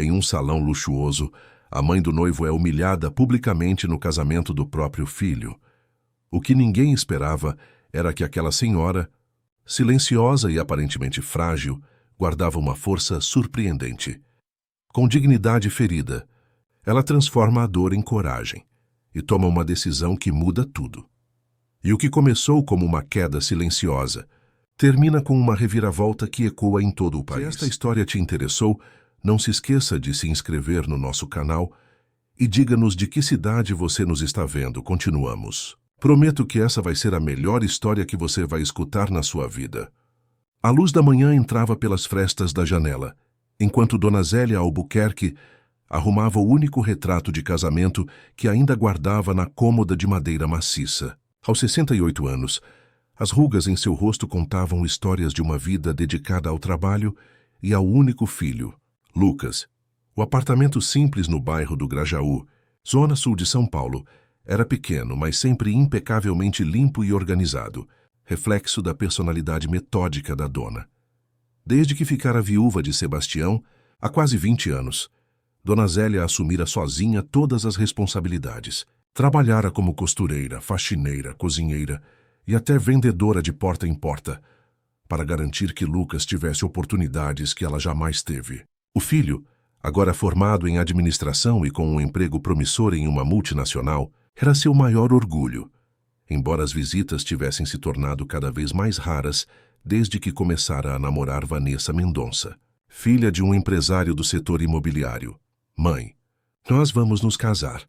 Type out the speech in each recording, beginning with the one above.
Em um salão luxuoso, a mãe do noivo é humilhada publicamente no casamento do próprio filho. O que ninguém esperava era que aquela senhora, silenciosa e aparentemente frágil, guardava uma força surpreendente. Com dignidade ferida, ela transforma a dor em coragem e toma uma decisão que muda tudo. E o que começou como uma queda silenciosa termina com uma reviravolta que ecoa em todo o país. Se esta história te interessou, não se esqueça de se inscrever no nosso canal e diga-nos de que cidade você nos está vendo. Continuamos. Prometo que essa vai ser a melhor história que você vai escutar na sua vida. A luz da manhã entrava pelas frestas da janela, enquanto Dona Zélia Albuquerque arrumava o único retrato de casamento que ainda guardava na cômoda de madeira maciça. Aos 68 anos, as rugas em seu rosto contavam histórias de uma vida dedicada ao trabalho e ao único filho, Lucas. O apartamento simples no bairro do Grajaú, zona sul de São Paulo, era pequeno, mas sempre impecavelmente limpo e organizado, reflexo da personalidade metódica da dona. Desde que ficara viúva de Sebastião, há quase 20 anos, Dona Zélia assumira sozinha todas as responsabilidades. Trabalhara como costureira, faxineira, cozinheira e até vendedora de porta em porta, para garantir que Lucas tivesse oportunidades que ela jamais teve. O filho, agora formado em administração e com um emprego promissor em uma multinacional, era seu maior orgulho, embora as visitas tivessem se tornado cada vez mais raras desde que começara a namorar Vanessa Mendonça, filha de um empresário do setor imobiliário. Mãe, nós vamos nos casar,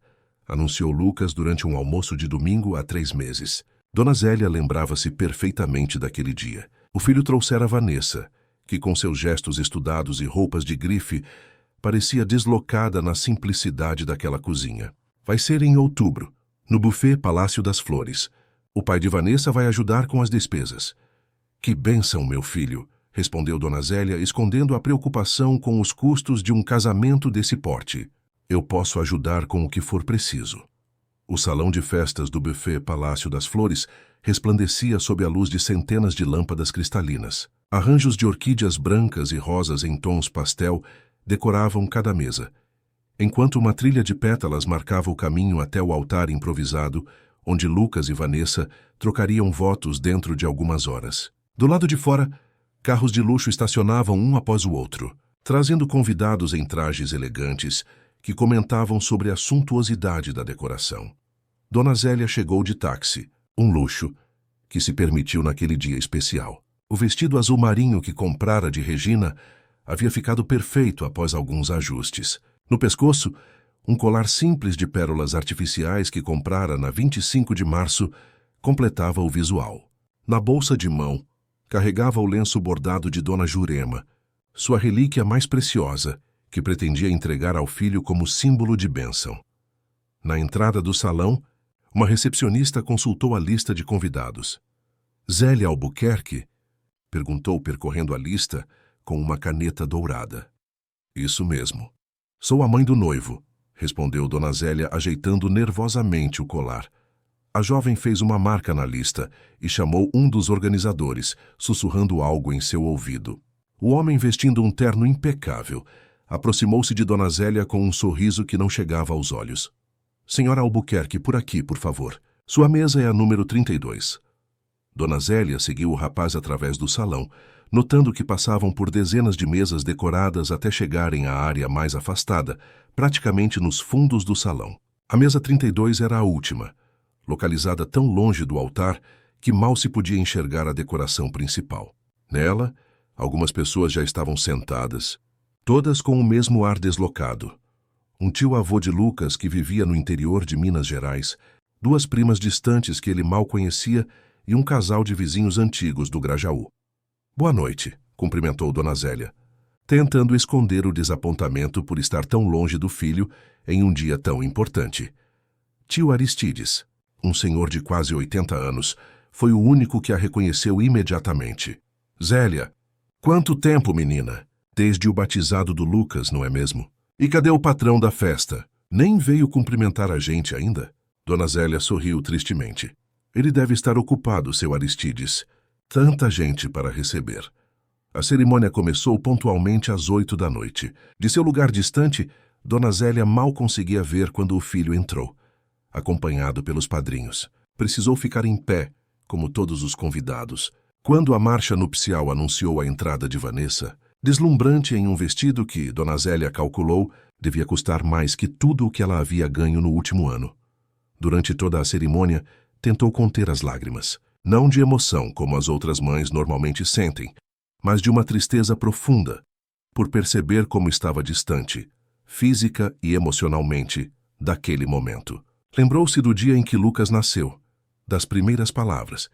anunciou Lucas durante um almoço de domingo há 3 meses. Dona Zélia lembrava-se perfeitamente daquele dia. O filho trouxera Vanessa, que com seus gestos estudados e roupas de grife, parecia deslocada na simplicidade daquela cozinha. Vai ser em outubro, no buffet Palácio das Flores. O pai de Vanessa vai ajudar com as despesas. Que bênção, meu filho, respondeu Dona Zélia, escondendo a preocupação com os custos de um casamento desse porte. Eu posso ajudar com o que for preciso. O salão de festas do buffet Palácio das Flores resplandecia sob a luz de centenas de lâmpadas cristalinas. Arranjos de orquídeas brancas e rosas em tons pastel decoravam cada mesa, enquanto uma trilha de pétalas marcava o caminho até o altar improvisado, onde Lucas e Vanessa trocariam votos dentro de algumas horas. Do lado de fora, carros de luxo estacionavam um após o outro, trazendo convidados em trajes elegantes que comentavam sobre a suntuosidade da decoração. Dona Zélia chegou de táxi, um luxo que se permitiu naquele dia especial. O vestido azul marinho que comprara de Regina havia ficado perfeito após alguns ajustes. No pescoço, um colar simples de pérolas artificiais que comprara na 25 de março completava o visual. Na bolsa de mão, carregava o lenço bordado de Dona Jurema, sua relíquia mais preciosa, que pretendia entregar ao filho como símbolo de bênção. Na entrada do salão, uma recepcionista consultou a lista de convidados. Zélia Albuquerque? Perguntou, percorrendo a lista com uma caneta dourada. Isso mesmo. Sou a mãe do noivo, respondeu Dona Zélia, ajeitando nervosamente o colar. A jovem fez uma marca na lista e chamou um dos organizadores, sussurrando algo em seu ouvido. O homem, vestindo um terno impecável, aproximou-se de Dona Zélia com um sorriso que não chegava aos olhos. Senhora Albuquerque, por aqui, por favor. Sua mesa é a número 32. Dona Zélia seguiu o rapaz através do salão, notando que passavam por dezenas de mesas decoradas até chegarem à área mais afastada, praticamente nos fundos do salão. A mesa 32 era a última, localizada tão longe do altar que mal se podia enxergar a decoração principal. Nela, algumas pessoas já estavam sentadas, todas com o mesmo ar deslocado. Um tio-avô de Lucas que vivia no interior de Minas Gerais, 2 primas distantes que ele mal conhecia e um casal de vizinhos antigos do Grajaú. Boa noite, cumprimentou Dona Zélia, tentando esconder o desapontamento por estar tão longe do filho em um dia tão importante. Tio Aristides, um senhor de quase 80 anos, foi o único que a reconheceu imediatamente. Zélia, quanto tempo, menina? Desde o batizado do Lucas, não é mesmo? E cadê o patrão da festa? Nem veio cumprimentar a gente ainda? Dona Zélia sorriu tristemente. Ele deve estar ocupado, seu Aristides. Tanta gente para receber. A cerimônia começou pontualmente às 8 da noite. De seu lugar distante, Dona Zélia mal conseguia ver quando o filho entrou, acompanhado pelos padrinhos. Precisou ficar em pé, como todos os convidados. Quando a marcha nupcial anunciou a entrada de Vanessa, deslumbrante em um vestido que Dona Zélia calculou devia custar mais que tudo o que ela havia ganho no último ano. Durante toda a cerimônia, tentou conter as lágrimas, não de emoção como as outras mães normalmente sentem, mas de uma tristeza profunda, por perceber como estava distante, física e emocionalmente, daquele momento. Lembrou-se do dia em que Lucas nasceu, das primeiras palavras,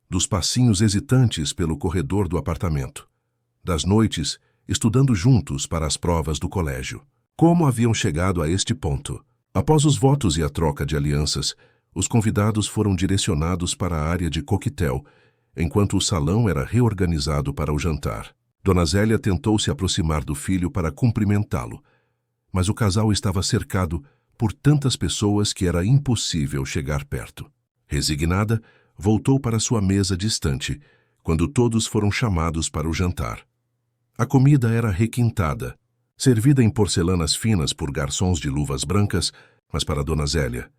dos passinhos hesitantes pelo corredor do apartamento, das noites estudando juntos para as provas do colégio. Como haviam chegado a este ponto? Após os votos e a troca de alianças, os convidados foram direcionados para a área de coquetel, enquanto o salão era reorganizado para o jantar. Dona Zélia tentou se aproximar do filho para cumprimentá-lo, mas o casal estava cercado por tantas pessoas que era impossível chegar perto. Resignada, voltou para sua mesa distante, quando todos foram chamados para o jantar. A comida era requintada, servida em porcelanas finas por garçons de luvas brancas, mas para Dona Zélia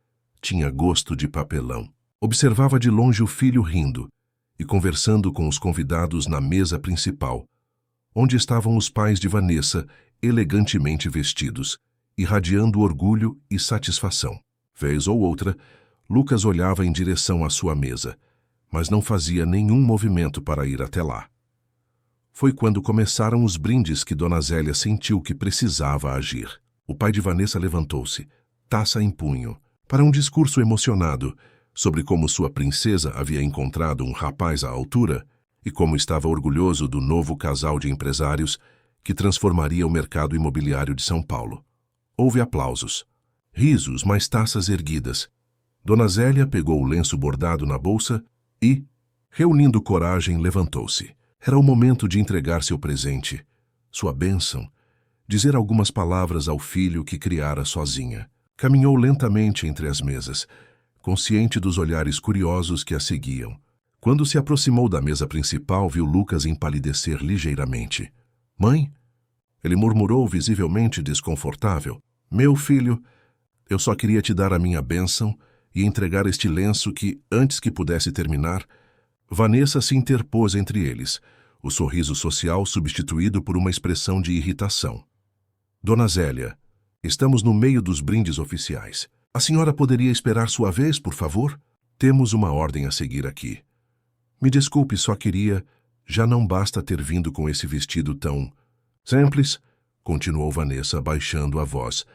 tinha gosto de papelão. Observava de longe o filho rindo e conversando com os convidados na mesa principal, onde estavam os pais de Vanessa, elegantemente vestidos, irradiando orgulho e satisfação. Vez ou outra, Lucas olhava em direção à sua mesa, mas não fazia nenhum movimento para ir até lá. Foi quando começaram os brindes que Dona Zélia sentiu que precisava agir. O pai de Vanessa levantou-se, taça em punho, para um discurso emocionado sobre como sua princesa havia encontrado um rapaz à altura e como estava orgulhoso do novo casal de empresários que transformaria o mercado imobiliário de São Paulo. Houve aplausos, risos, mais taças erguidas. Dona Zélia pegou o lenço bordado na bolsa e, reunindo coragem, levantou-se. Era o momento de entregar seu presente, sua bênção, dizer algumas palavras ao filho que criara sozinha. Caminhou lentamente entre as mesas, consciente dos olhares curiosos que a seguiam. Quando se aproximou da mesa principal, viu Lucas empalidecer ligeiramente. "Mãe?" Ele murmurou, visivelmente desconfortável. "Meu filho, eu só queria te dar a minha bênção e entregar este lenço que, antes que pudesse terminar..." Vanessa se interpôs entre eles, o sorriso social substituído por uma expressão de irritação. "Dona Zélia, estamos no meio dos brindes oficiais. A senhora poderia esperar sua vez, por favor? Temos uma ordem a seguir aqui." "Me desculpe, só queria... Já não basta ter vindo com esse vestido tão... simples", continuou Vanessa, baixando a voz,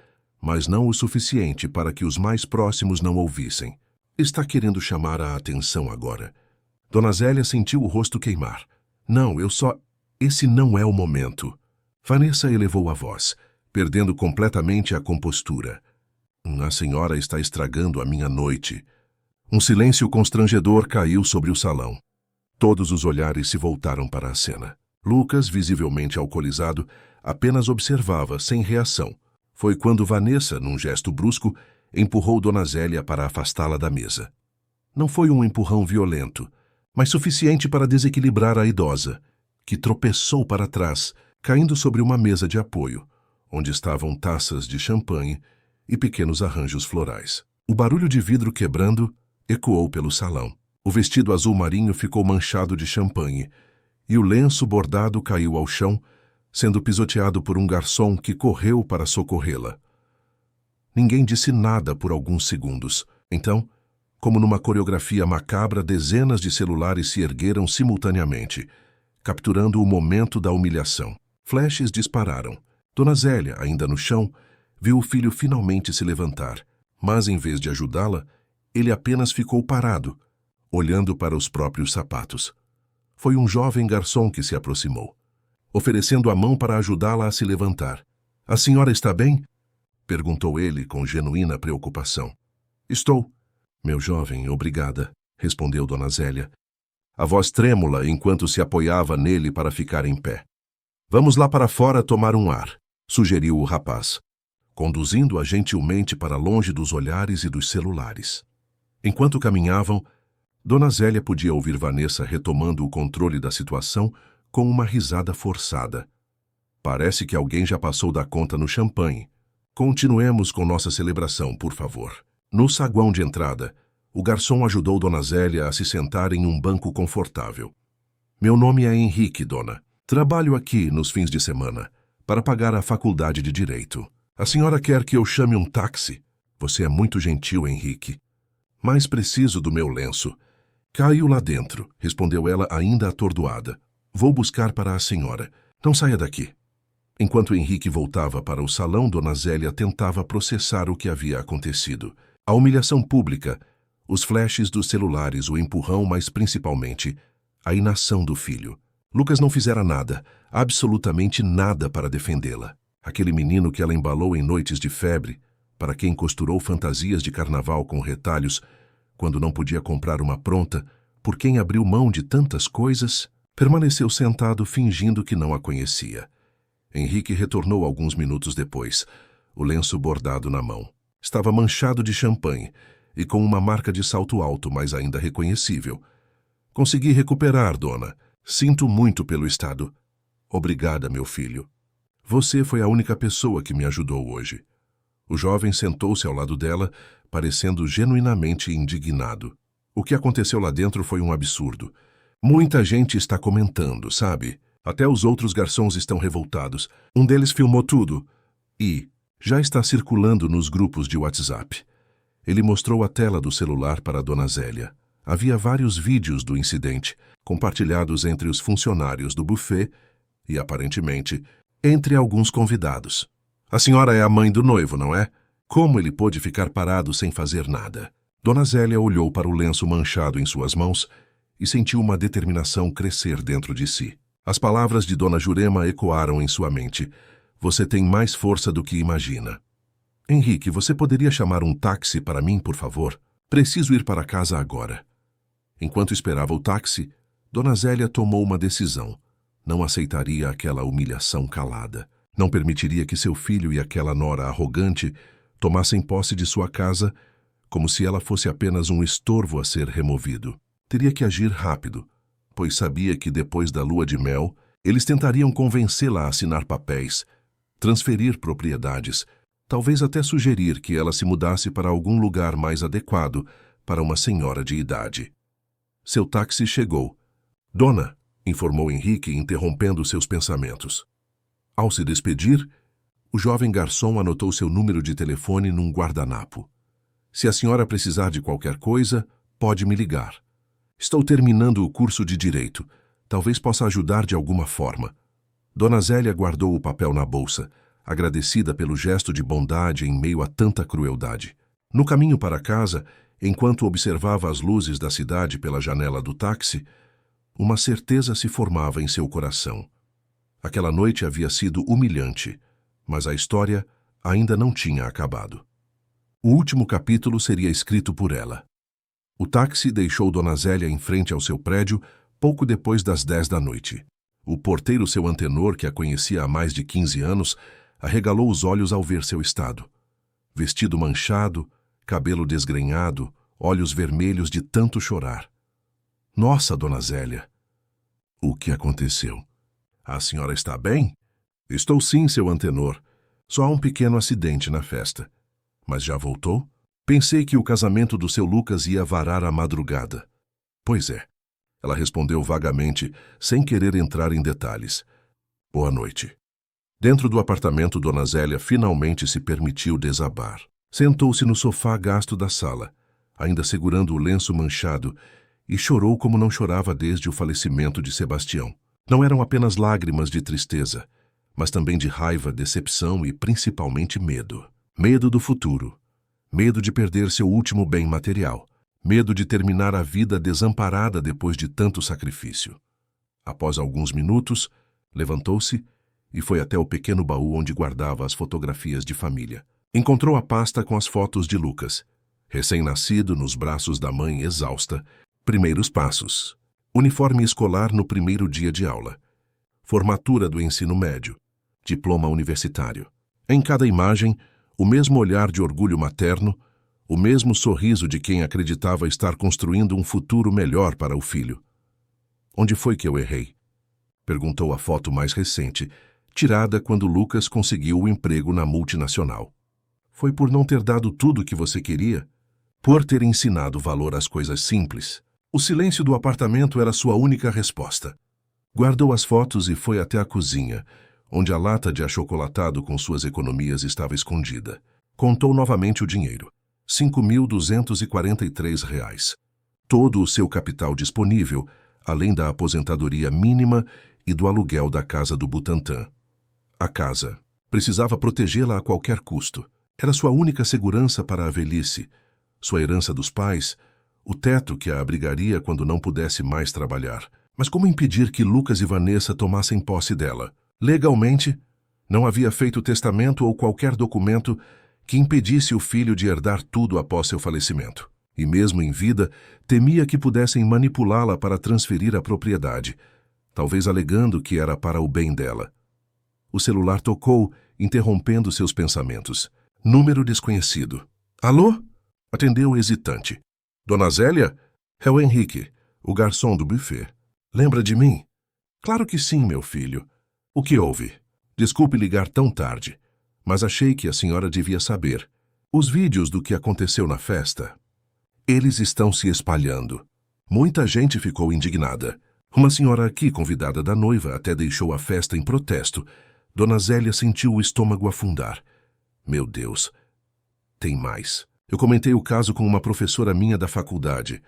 mas não o suficiente para que os mais próximos não ouvissem. "Está querendo chamar a atenção agora." Dona Zélia sentiu o rosto queimar. "Não, eu só... Esse não é o momento." Vanessa elevou a voz, perdendo completamente a compostura. "A senhora está estragando a minha noite." Um silêncio constrangedor caiu sobre o salão. Todos os olhares se voltaram para a cena. Lucas, visivelmente alcoolizado, apenas observava, sem reação. Foi quando Vanessa, num gesto brusco, empurrou Dona Zélia para afastá-la da mesa. Não foi um empurrão violento, mas suficiente para desequilibrar a idosa, que tropeçou para trás, caindo sobre uma mesa de apoio, onde estavam taças de champanhe e pequenos arranjos florais. O barulho de vidro quebrando ecoou pelo salão. O vestido azul marinho ficou manchado de champanhe, e o lenço bordado caiu ao chão, sendo pisoteado por um garçom que correu para socorrê-la. Ninguém disse nada por alguns segundos. Então, como numa coreografia macabra, dezenas de celulares se ergueram simultaneamente, capturando o momento da humilhação. Flashes dispararam. Dona Zélia, ainda no chão, viu o filho finalmente se levantar, mas em vez de ajudá-la, ele apenas ficou parado, olhando para os próprios sapatos. Foi um jovem garçom que se aproximou, oferecendo a mão para ajudá-la a se levantar. "A senhora está bem?" perguntou ele com genuína preocupação. "Estou." "Meu jovem, obrigada", respondeu Dona Zélia, a voz trêmula enquanto se apoiava nele para ficar em pé. "Vamos lá para fora tomar um ar", sugeriu o rapaz, conduzindo-a gentilmente para longe dos olhares e dos celulares. Enquanto caminhavam, Dona Zélia podia ouvir Vanessa retomando o controle da situação com uma risada forçada. Parece que alguém já passou da conta no champanhe. Continuemos com nossa celebração, por favor. No saguão de entrada, o garçom ajudou Dona Zélia a se sentar em um banco confortável. Meu nome é Henrique, dona. Trabalho aqui nos fins de semana para pagar a faculdade de Direito. A senhora quer que eu chame um táxi? Você é muito gentil, Henrique. Mas preciso do meu lenço. Caiu lá dentro, respondeu ela ainda atordoada. Vou buscar para a senhora. Não saia daqui. Enquanto Henrique voltava para o salão, Dona Zélia tentava processar o que havia acontecido. A humilhação pública, os flashes dos celulares, o empurrão, mas principalmente a inação do filho. Lucas não fizera nada, absolutamente nada para defendê-la. Aquele menino que ela embalou em noites de febre, para quem costurou fantasias de carnaval com retalhos, quando não podia comprar uma pronta, por quem abriu mão de tantas coisas, permaneceu sentado fingindo que não a conhecia. Henrique retornou alguns minutos depois, o lenço bordado na mão. Estava manchado de champanhe e com uma marca de salto alto, mas ainda reconhecível. Consegui recuperar, dona. Sinto muito pelo estado. Obrigada, meu filho. Você foi a única pessoa que me ajudou hoje. O jovem sentou-se ao lado dela, parecendo genuinamente indignado. O que aconteceu lá dentro foi um absurdo. Muita gente está comentando, sabe? Até os outros garçons estão revoltados. Um deles filmou tudo e já está circulando nos grupos de WhatsApp. Ele mostrou a tela do celular para Dona Zélia. Havia vários vídeos do incidente, compartilhados entre os funcionários do buffet e, aparentemente, entre alguns convidados. A senhora é a mãe do noivo, não é? Como ele pôde ficar parado sem fazer nada? Dona Zélia olhou para o lenço manchado em suas mãos e sentiu uma determinação crescer dentro de si. As palavras de Dona Jurema ecoaram em sua mente. Você tem mais força do que imagina. Henrique, você poderia chamar um táxi para mim, por favor? Preciso ir para casa agora. Enquanto esperava o táxi, Dona Zélia tomou uma decisão. Não aceitaria aquela humilhação calada. Não permitiria que seu filho e aquela nora arrogante tomassem posse de sua casa como se ela fosse apenas um estorvo a ser removido. Teria que agir rápido, pois sabia que depois da lua de mel, eles tentariam convencê-la a assinar papéis, transferir propriedades, talvez até sugerir que ela se mudasse para algum lugar mais adequado para uma senhora de idade. Seu táxi chegou. Dona, informou Henrique, interrompendo seus pensamentos. Ao se despedir, o jovem garçom anotou seu número de telefone num guardanapo. Se a senhora precisar de qualquer coisa, pode me ligar. Estou terminando o curso de Direito. Talvez possa ajudar de alguma forma. Dona Zélia guardou o papel na bolsa, agradecida pelo gesto de bondade em meio a tanta crueldade. No caminho para casa, enquanto observava as luzes da cidade pela janela do táxi, uma certeza se formava em seu coração. Aquela noite havia sido humilhante, mas a história ainda não tinha acabado. O último capítulo seria escrito por ela. O táxi deixou Dona Zélia em frente ao seu prédio pouco depois das 10 da noite. O porteiro, seu antenor, que a conhecia há mais de 15 anos, arregalou os olhos ao ver seu estado. Vestido manchado, cabelo desgrenhado, olhos vermelhos de tanto chorar. Nossa, Dona Zélia! O que aconteceu? A senhora está bem? Estou sim, seu antenor. Só há um pequeno acidente na festa. Mas já voltou? Pensei que o casamento do seu Lucas ia varar a madrugada. Pois é. Ela respondeu vagamente, sem querer entrar em detalhes. Boa noite. Dentro do apartamento, Dona Zélia finalmente se permitiu desabar. Sentou-se no sofá gasto da sala, ainda segurando o lenço manchado, e chorou como não chorava desde o falecimento de Sebastião. Não eram apenas lágrimas de tristeza, mas também de raiva, decepção e principalmente medo. Medo do futuro. Medo de perder seu último bem material. Medo de terminar a vida desamparada depois de tanto sacrifício. Após alguns minutos, levantou-se e foi até o pequeno baú onde guardava as fotografias de família. Encontrou a pasta com as fotos de Lucas, recém-nascido nos braços da mãe exausta. Primeiros passos. Uniforme escolar no primeiro dia de aula. Formatura do ensino médio. Diploma universitário. Em cada imagem, o mesmo olhar de orgulho materno, o mesmo sorriso de quem acreditava estar construindo um futuro melhor para o filho. Onde foi que eu errei? Perguntou a foto mais recente, tirada quando Lucas conseguiu o emprego na multinacional. Foi por não ter dado tudo o que você queria? Por ter ensinado valor às coisas simples? O silêncio do apartamento era sua única resposta. Guardou as fotos e foi até a cozinha, onde a lata de achocolatado com suas economias estava escondida. Contou novamente o dinheiro. R$ 5.243. Todo o seu capital disponível, além da aposentadoria mínima e do aluguel da casa do Butantã. A casa. Precisava protegê-la a qualquer custo. Era sua única segurança para a velhice, sua herança dos pais, o teto que a abrigaria quando não pudesse mais trabalhar. Mas como impedir que Lucas e Vanessa tomassem posse dela? Legalmente, não havia feito testamento ou qualquer documento que impedisse o filho de herdar tudo após seu falecimento. E mesmo em vida, temia que pudessem manipulá-la para transferir a propriedade, talvez alegando que era para o bem dela. O celular tocou, interrompendo seus pensamentos. Número desconhecido. Alô? Atendeu hesitante. Dona Zélia? É o Henrique, o garçom do buffet. Lembra de mim? Claro que sim, meu filho. O que houve? Desculpe ligar tão tarde, mas achei que a senhora devia saber. Os vídeos do que aconteceu na festa. Eles estão se espalhando. Muita gente ficou indignada. Uma senhora aqui, convidada da noiva, até deixou a festa em protesto. Dona Zélia sentiu o estômago afundar. Meu Deus. Tem mais. Eu comentei o caso com uma professora minha da faculdade,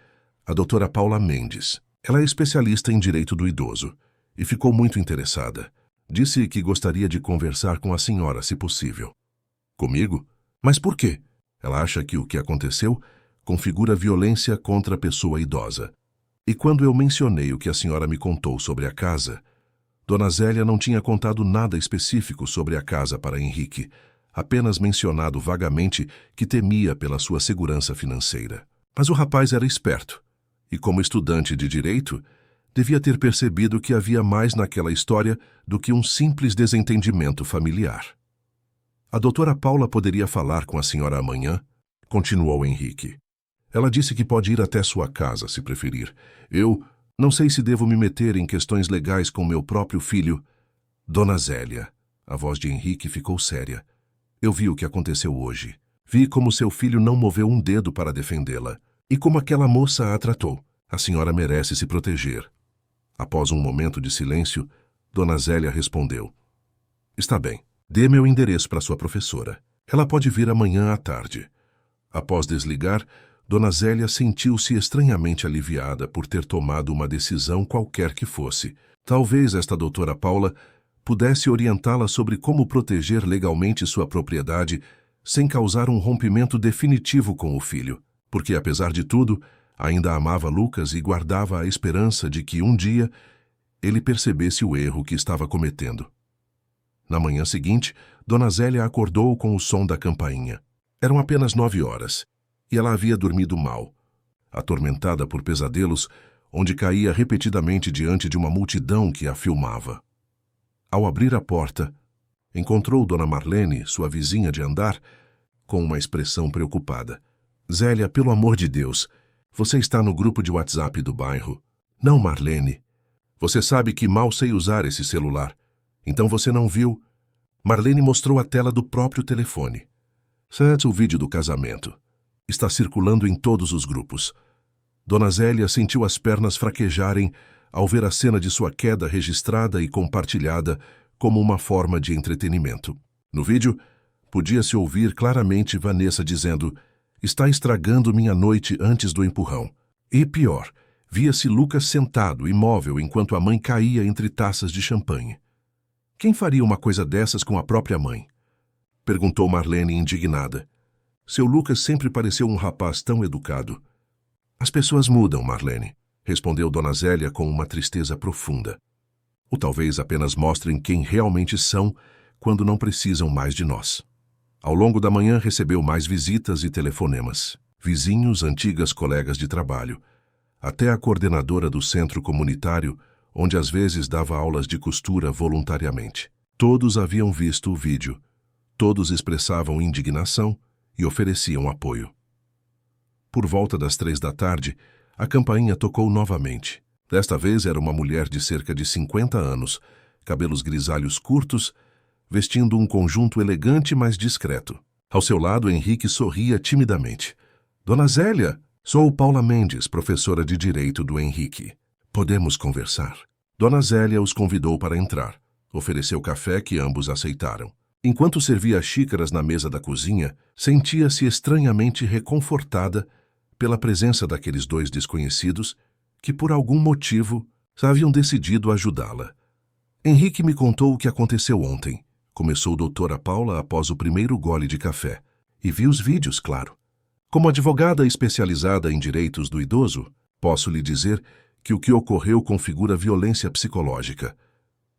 a doutora Paula Mendes. Ela é especialista em direito do idoso e ficou muito interessada. Disse que gostaria de conversar com a senhora, se possível. Comigo? Mas por quê? Ela acha que o que aconteceu configura violência contra a pessoa idosa. E quando eu mencionei o que a senhora me contou sobre a casa, Dona Zélia não tinha contado nada específico sobre a casa para Henrique, apenas mencionado vagamente que temia pela sua segurança financeira. Mas o rapaz era esperto, e como estudante de direito, devia ter percebido que havia mais naquela história do que um simples desentendimento familiar. A doutora Paula poderia falar com a senhora amanhã? Continuou Henrique. Ela disse que pode ir até sua casa, se preferir. Eu não sei se devo me meter em questões legais com meu próprio filho. Dona Zélia, a voz de Henrique ficou séria. Eu vi o que aconteceu hoje. Vi como seu filho não moveu um dedo para defendê-la. E como aquela moça a tratou. A senhora merece se proteger. Após um momento de silêncio, Dona Zélia respondeu. Está bem. Dê meu endereço para sua professora. Ela pode vir amanhã à tarde. Após desligar, Dona Zélia sentiu-se estranhamente aliviada por ter tomado uma decisão qualquer que fosse. Talvez esta doutora Paula pudesse orientá-la sobre como proteger legalmente sua propriedade sem causar um rompimento definitivo com o filho, porque, apesar de tudo, ainda amava Lucas e guardava a esperança de que um dia ele percebesse o erro que estava cometendo. Na manhã seguinte, Dona Zélia acordou com o som da campainha. Eram apenas 9 horas, e ela havia dormido mal, atormentada por pesadelos, onde caía repetidamente diante de uma multidão que a filmava. Ao abrir a porta, encontrou Dona Marlene, sua vizinha de andar, com uma expressão preocupada. Zélia, pelo amor de Deus, você está no grupo de WhatsApp do bairro. Não, Marlene. Você sabe que mal sei usar esse celular. Então você não viu? Marlene mostrou a tela do próprio telefone. Certo, o vídeo do casamento. Está circulando em todos os grupos. Dona Zélia sentiu as pernas fraquejarem ao ver a cena de sua queda registrada e compartilhada como uma forma de entretenimento. No vídeo, podia-se ouvir claramente Vanessa dizendo: está estragando minha noite antes do empurrão. E pior, via-se Lucas sentado, imóvel, enquanto a mãe caía entre taças de champanhe. Quem faria uma coisa dessas com a própria mãe? Perguntou Marlene indignada. Seu Lucas sempre pareceu um rapaz tão educado. As pessoas mudam, Marlene, respondeu Dona Zélia com uma tristeza profunda. Ou talvez apenas mostrem quem realmente são quando não precisam mais de nós. Ao longo da manhã recebeu mais visitas e telefonemas. Vizinhos, antigas colegas de trabalho. Até a coordenadora do centro comunitário, onde às vezes dava aulas de costura voluntariamente. Todos haviam visto o vídeo. Todos expressavam indignação e ofereciam apoio. Por volta das 3 da tarde, a campainha tocou novamente. Desta vez era uma mulher de cerca de 50 anos, cabelos grisalhos curtos, vestindo um conjunto elegante, mas discreto. Ao seu lado, Henrique sorria timidamente. Dona Zélia, sou Paula Mendes, professora de Direito do Henrique. Podemos conversar? Dona Zélia os convidou para entrar. Ofereceu café que ambos aceitaram. Enquanto servia xícaras na mesa da cozinha, sentia-se estranhamente reconfortada pela presença daqueles dois desconhecidos que, por algum motivo, haviam decidido ajudá-la. Henrique me contou o que aconteceu ontem. Começou doutora Paula após o primeiro gole de café. E vi os vídeos, claro. Como advogada especializada em direitos do idoso, posso lhe dizer que o que ocorreu configura violência psicológica.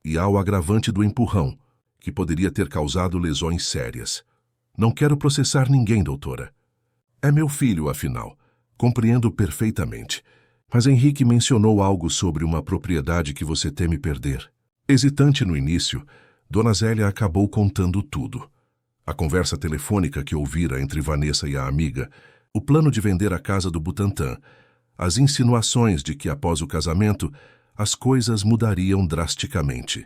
E há o agravante do empurrão, que poderia ter causado lesões sérias. Não quero processar ninguém, doutora. É meu filho, afinal. Compreendo perfeitamente. Mas Henrique mencionou algo sobre uma propriedade que você teme perder. Hesitante no início, Dona Zélia acabou contando tudo. A conversa telefônica que ouvira entre Vanessa e a amiga, o plano de vender a casa do Butantã, as insinuações de que, após o casamento, as coisas mudariam drasticamente.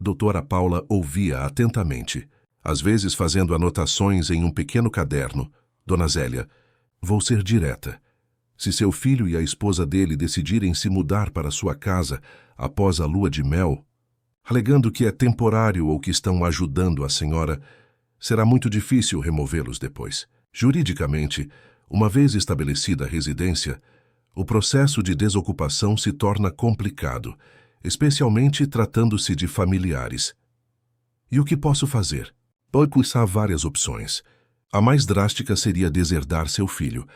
Doutora Paula ouvia atentamente, às vezes fazendo anotações em um pequeno caderno. Dona Zélia, vou ser direta. Se seu filho e a esposa dele decidirem se mudar para sua casa após a lua de mel, alegando que é temporário ou que estão ajudando a senhora, será muito difícil removê-los depois. Juridicamente, uma vez estabelecida a residência, o processo de desocupação se torna complicado, especialmente tratando-se de familiares. E o que posso fazer? Há várias opções. A mais drástica seria deserdar seu filho,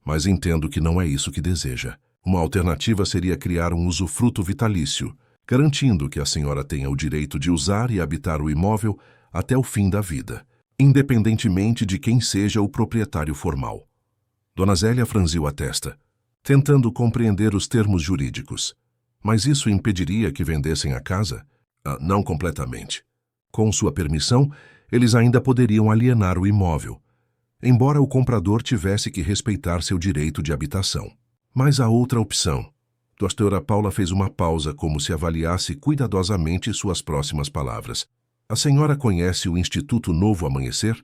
mas entendo que não é isso que deseja. Uma alternativa seria criar um usufruto vitalício, garantindo que a senhora tenha o direito de usar e habitar o imóvel até o fim da vida, independentemente de quem seja o proprietário formal. Dona Zélia franziu a testa, tentando compreender os termos jurídicos. Mas isso impediria que vendessem a casa? Não completamente. Com sua permissão, eles ainda poderiam alienar o imóvel, embora o comprador tivesse que respeitar seu direito de habitação. Mas há outra opção. Doutora Paula fez uma pausa como se avaliasse cuidadosamente suas próximas palavras. A senhora conhece o Instituto Novo Amanhecer?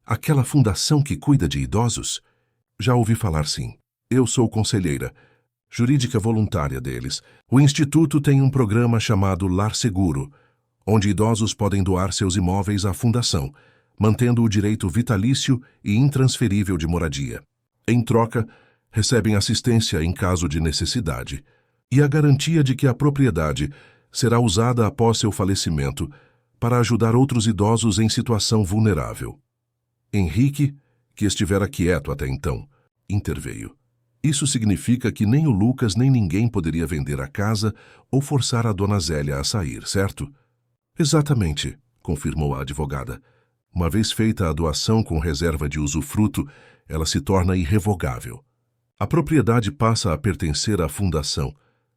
Aquela fundação que cuida de idosos? Já ouvi falar, sim. Eu sou conselheira jurídica voluntária deles. O Instituto tem um programa chamado Lar Seguro, onde idosos podem doar seus imóveis à fundação, mantendo o direito vitalício e intransferível de moradia. Em troca, recebem assistência em caso de necessidade e a garantia de que a propriedade será usada após seu falecimento para ajudar outros idosos em situação vulnerável. Henrique, que estivera quieto até então, interveio. Isso significa que nem o Lucas nem ninguém poderia vender a casa ou forçar a Dona Zélia a sair, certo? Exatamente, confirmou a advogada. Uma vez feita a doação com reserva de usufruto, ela se torna irrevogável. A propriedade passa a pertencer à fundação,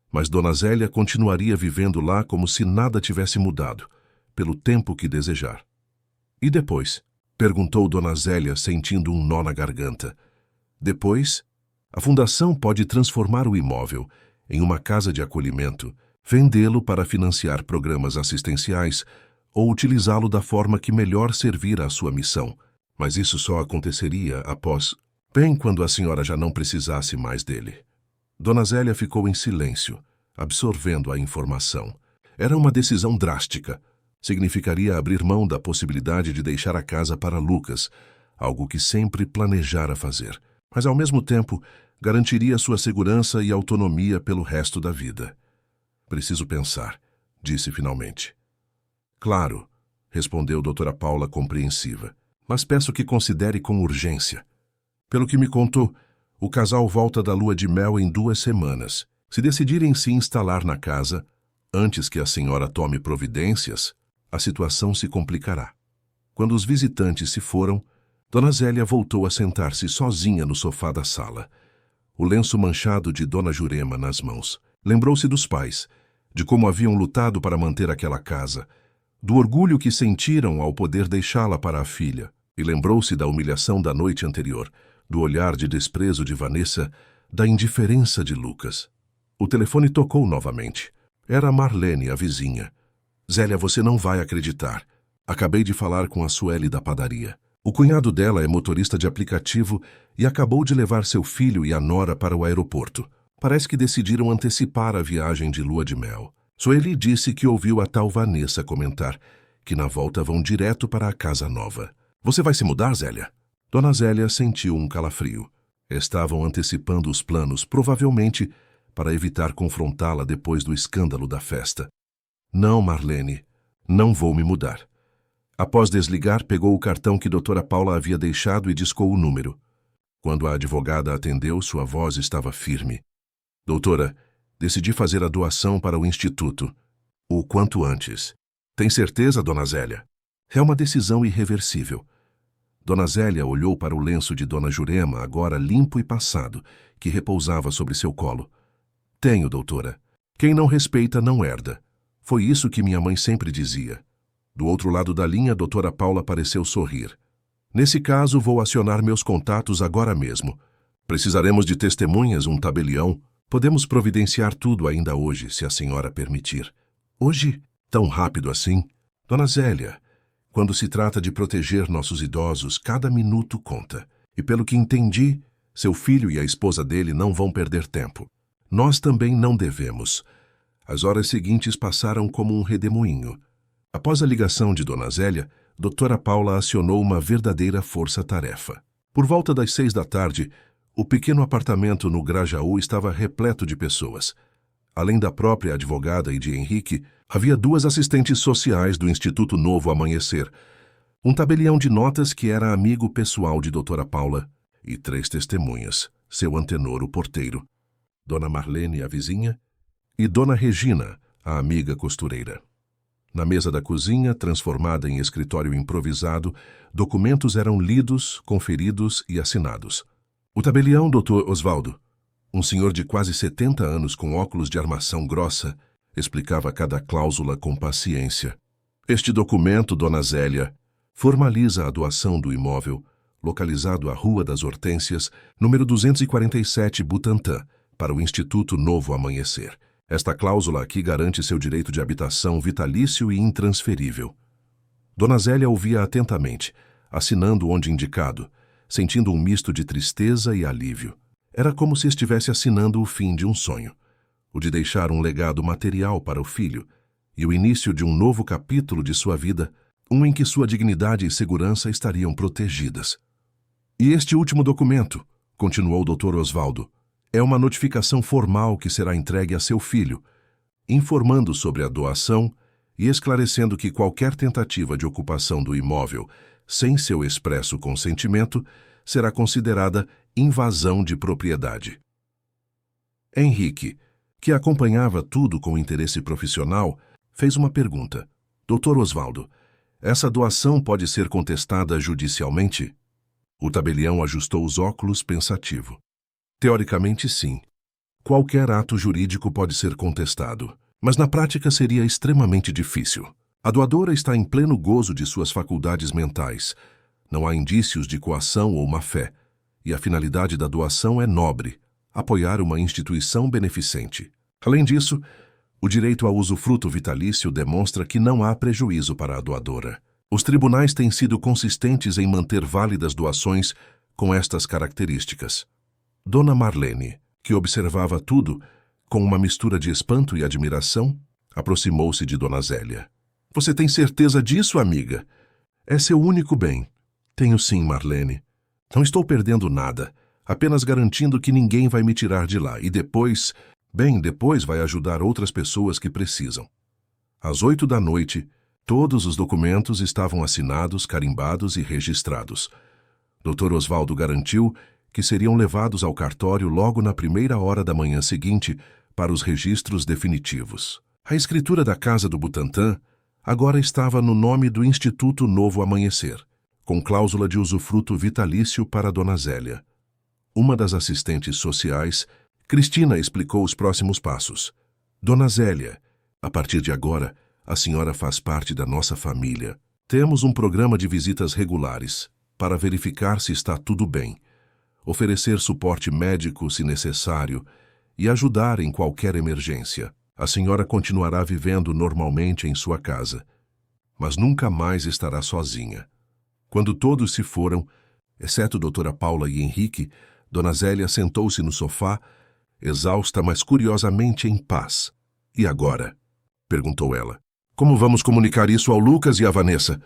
mas Dona Zélia continuaria vivendo lá como se nada tivesse mudado, pelo tempo que desejar. E depois? Perguntou Dona Zélia, sentindo um nó na garganta. Depois, a fundação pode transformar o imóvel em uma casa de acolhimento, vendê-lo para financiar programas assistenciais ou utilizá-lo da forma que melhor servir à sua missão. Mas isso só aconteceria após, bem quando a senhora já não precisasse mais dele. Dona Zélia ficou em silêncio, absorvendo a informação. Era uma decisão drástica. Significaria abrir mão da possibilidade de deixar a casa para Lucas, algo que sempre planejara fazer. Mas, ao mesmo tempo, garantiria sua segurança e autonomia pelo resto da vida. Preciso pensar, disse finalmente. Claro, respondeu doutora Paula compreensiva, mas peço que considere com urgência. Pelo que me contou, o casal volta da lua de mel em 2 semanas. Se decidirem se instalar na casa, antes que a senhora tome providências, a situação se complicará. Quando os visitantes se foram, Dona Zélia voltou a sentar-se sozinha no sofá da sala, o lenço manchado de Dona Jurema nas mãos. Lembrou-se dos pais, de como haviam lutado para manter aquela casa, do orgulho que sentiram ao poder deixá-la para a filha, e lembrou-se da humilhação da noite anterior, do olhar de desprezo de Vanessa, da indiferença de Lucas. O telefone tocou novamente. Era Marlene, a vizinha. Zélia, você não vai acreditar. Acabei de falar com a Sueli da padaria. O cunhado dela é motorista de aplicativo e acabou de levar seu filho e a nora para o aeroporto. Parece que decidiram antecipar a viagem de lua de mel. Sueli disse que ouviu a tal Vanessa comentar que na volta vão direto para a casa nova. Você vai se mudar, Zélia? Dona Zélia sentiu um calafrio. Estavam antecipando os planos, provavelmente para evitar confrontá-la depois do escândalo da festa. Não, Marlene, não vou me mudar. Após desligar, pegou o cartão que doutora Paula havia deixado e discou o número. Quando a advogada atendeu, sua voz estava firme. Doutora, decidi fazer a doação para o Instituto. O quanto antes. Tem certeza, Dona Zélia? É uma decisão irreversível. Dona Zélia olhou para o lenço de Dona Jurema, agora limpo e passado, que repousava sobre seu colo. Tenho, doutora. Quem não respeita não herda. Foi isso que minha mãe sempre dizia. Do outro lado da linha, a doutora Paula pareceu sorrir. Nesse caso, vou acionar meus contatos agora mesmo. Precisaremos de testemunhas, um tabelião. Podemos providenciar tudo ainda hoje, se a senhora permitir. Hoje? Tão rápido assim? Dona Zélia, quando se trata de proteger nossos idosos, cada minuto conta. E pelo que entendi, seu filho e a esposa dele não vão perder tempo. Nós também não devemos. As horas seguintes passaram como um redemoinho. Após a ligação de Dona Zélia, doutora Paula acionou uma verdadeira força-tarefa. Por volta das 6 da tarde, o pequeno apartamento no Grajaú estava repleto de pessoas. Além da própria advogada e de Henrique, havia 2 assistentes sociais do Instituto Novo Amanhecer, um tabelião de notas que era amigo pessoal de doutora Paula e 3 testemunhas, seu antenor, o porteiro, Dona Marlene, a vizinha, e Dona Regina, a amiga costureira. Na mesa da cozinha, transformada em escritório improvisado, documentos eram lidos, conferidos e assinados. O tabelião, Dr. Osvaldo, um senhor de quase 70 anos com óculos de armação grossa, explicava cada cláusula com paciência. Este documento, Dona Zélia, formaliza a doação do imóvel, localizado à Rua das Hortênsias, número 247, Butantã, para o Instituto Novo Amanhecer. Esta cláusula aqui garante seu direito de habitação vitalício e intransferível. Dona Zélia ouvia atentamente, assinando onde indicado, sentindo um misto de tristeza e alívio. Era como se estivesse assinando o fim de um sonho, o de deixar um legado material para o filho e o início de um novo capítulo de sua vida, um em que sua dignidade e segurança estariam protegidas. E este último documento, continuou o Dr. Osvaldo, é uma notificação formal que será entregue a seu filho, informando sobre a doação e esclarecendo que qualquer tentativa de ocupação do imóvel sem seu expresso consentimento será considerada invasão de propriedade. Henrique, que acompanhava tudo com interesse profissional, fez uma pergunta. Dr. Osvaldo, essa doação pode ser contestada judicialmente? O tabelião ajustou os óculos pensativo. Teoricamente, sim. Qualquer ato jurídico pode ser contestado, mas na prática seria extremamente difícil. A doadora está em pleno gozo de suas faculdades mentais. Não há indícios de coação ou má-fé, e a finalidade da doação é nobre, apoiar uma instituição beneficente. Além disso, o direito ao usufruto vitalício demonstra que não há prejuízo para a doadora. Os tribunais têm sido consistentes em manter válidas doações com estas características. Dona Marlene, que observava tudo com uma mistura de espanto e admiração, aproximou-se de Dona Zélia. Você tem certeza disso, amiga? É seu único bem. Tenho sim, Marlene. Não estou perdendo nada, apenas garantindo que ninguém vai me tirar de lá e depois vai ajudar outras pessoas que precisam. Às 8 da noite, todos os documentos estavam assinados, carimbados e registrados. Dr. Osvaldo garantiu que seriam levados ao cartório logo na primeira hora da manhã seguinte para os registros definitivos. A escritura da Casa do Butantã agora estava no nome do Instituto Novo Amanhecer, com cláusula de usufruto vitalício para Dona Zélia. Uma das assistentes sociais, Cristina, explicou os próximos passos. Dona Zélia, a partir de agora, a senhora faz parte da nossa família. Temos um programa de visitas regulares para verificar se está tudo bem, oferecer suporte médico se necessário e ajudar em qualquer emergência. A senhora continuará vivendo normalmente em sua casa, mas nunca mais estará sozinha. Quando todos se foram, exceto doutora Paula e Henrique, Dona Zélia sentou-se no sofá, exausta, mas curiosamente em paz. E agora? Perguntou ela. Como vamos comunicar isso ao Lucas e à Vanessa?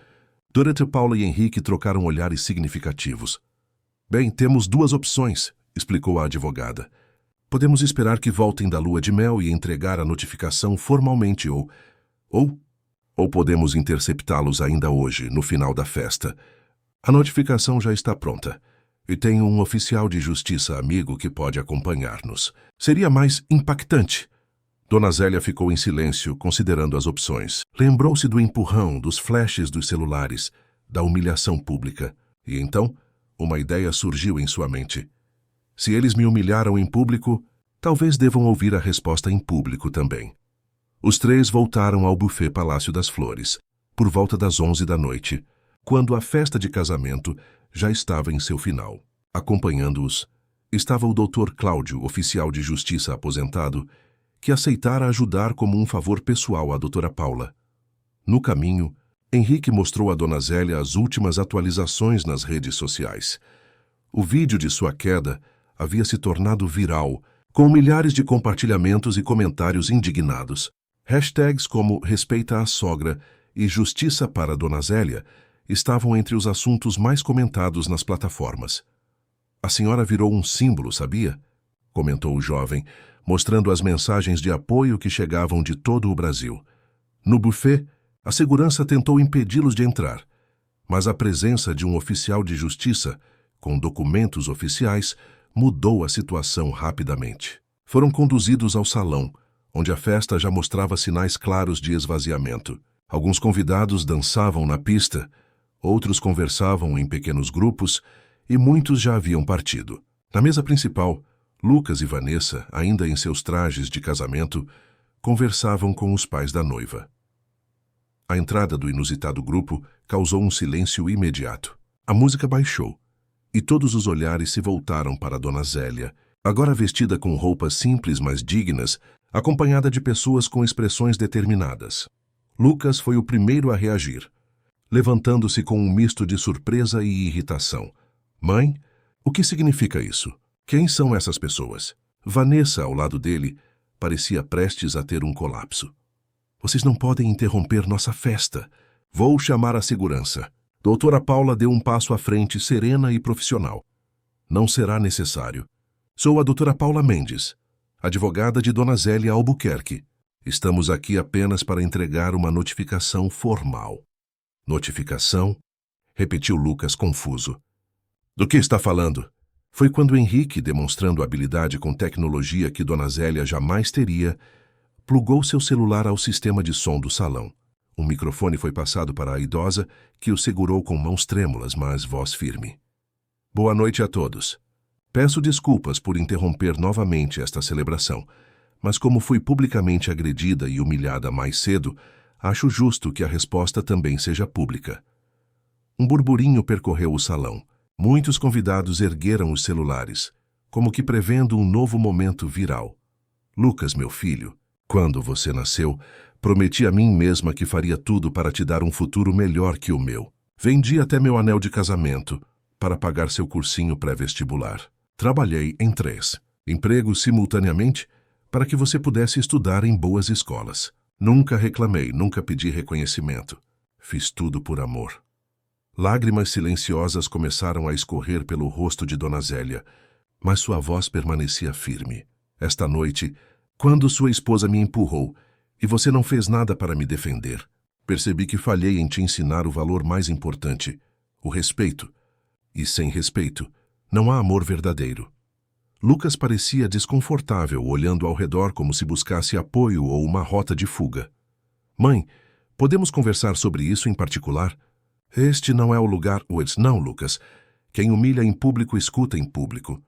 Dorothy, Paula e Henrique trocaram olhares significativos. Bem, temos duas opções, explicou a advogada. Podemos esperar que voltem da lua de mel e entregar a notificação formalmente ou podemos interceptá-los ainda hoje, no final da festa. A notificação já está pronta. E tenho um oficial de justiça amigo que pode acompanhar-nos. Seria mais impactante. Dona Zélia ficou em silêncio, considerando as opções. Lembrou-se do empurrão, dos flashes dos celulares, da humilhação pública. E então, uma ideia surgiu em sua mente. Se eles me humilharam em público, talvez devam ouvir a resposta em público também. Os três voltaram ao buffet Palácio das Flores, por volta das 11 da noite, quando a festa de casamento já estava em seu final. Acompanhando-os, estava o Dr. Cláudio, oficial de justiça aposentado, que aceitara ajudar como um favor pessoal à doutora Paula. No caminho, Henrique mostrou a Dona Zélia as últimas atualizações nas redes sociais. O vídeo de sua queda havia se tornado viral, com milhares de compartilhamentos e comentários indignados. Hashtags como Respeita a Sogra e Justiça para Dona Zélia estavam entre os assuntos mais comentados nas plataformas. A senhora virou um símbolo, sabia? Comentou o jovem, mostrando as mensagens de apoio que chegavam de todo o Brasil. No buffet, a segurança tentou impedi-los de entrar, mas a presença de um oficial de justiça, com documentos oficiais, mudou a situação rapidamente. Foram conduzidos ao salão, onde a festa já mostrava sinais claros de esvaziamento. Alguns convidados dançavam na pista, outros conversavam em pequenos grupos e muitos já haviam partido. Na mesa principal, Lucas e Vanessa, ainda em seus trajes de casamento, conversavam com os pais da noiva. A entrada do inusitado grupo causou um silêncio imediato. A música baixou, e todos os olhares se voltaram para Dona Zélia, agora vestida com roupas simples mas dignas, acompanhada de pessoas com expressões determinadas. Lucas foi o primeiro a reagir, levantando-se com um misto de surpresa e irritação. Mãe, o que significa isso? Quem são essas pessoas? Vanessa, ao lado dele, parecia prestes a ter um colapso. Vocês não podem interromper nossa festa. Vou chamar a segurança. Doutora Paula deu um passo à frente, serena e profissional. Não será necessário. Sou a doutora Paula Mendes, advogada de Dona Zélia Albuquerque. Estamos aqui apenas para entregar uma notificação formal. Notificação? Repetiu Lucas, confuso. Do que está falando? Foi quando Henrique, demonstrando habilidade com tecnologia que Dona Zélia jamais teria, plugou seu celular ao sistema de som do salão. Um microfone foi passado para a idosa, que o segurou com mãos trêmulas, mas voz firme. Boa noite a todos. Peço desculpas por interromper novamente esta celebração, mas como fui publicamente agredida e humilhada mais cedo, acho justo que a resposta também seja pública. Um burburinho percorreu o salão. Muitos convidados ergueram os celulares, como que prevendo um novo momento viral. Lucas, meu filho, quando você nasceu, prometi a mim mesma que faria tudo para te dar um futuro melhor que o meu. Vendi até meu anel de casamento para pagar seu cursinho pré-vestibular. Trabalhei em 3 empregos simultaneamente para que você pudesse estudar em boas escolas. Nunca reclamei, nunca pedi reconhecimento. Fiz tudo por amor. Lágrimas silenciosas começaram a escorrer pelo rosto de Dona Zélia, mas sua voz permanecia firme. Esta noite, quando sua esposa me empurrou e você não fez nada para me defender, percebi que falhei em te ensinar o valor mais importante, o respeito. E sem respeito, não há amor verdadeiro. Lucas parecia desconfortável, olhando ao redor como se buscasse apoio ou uma rota de fuga. Mãe, podemos conversar sobre isso em particular? Este não é o lugar... Não, Lucas. Quem humilha em público, escuta em público.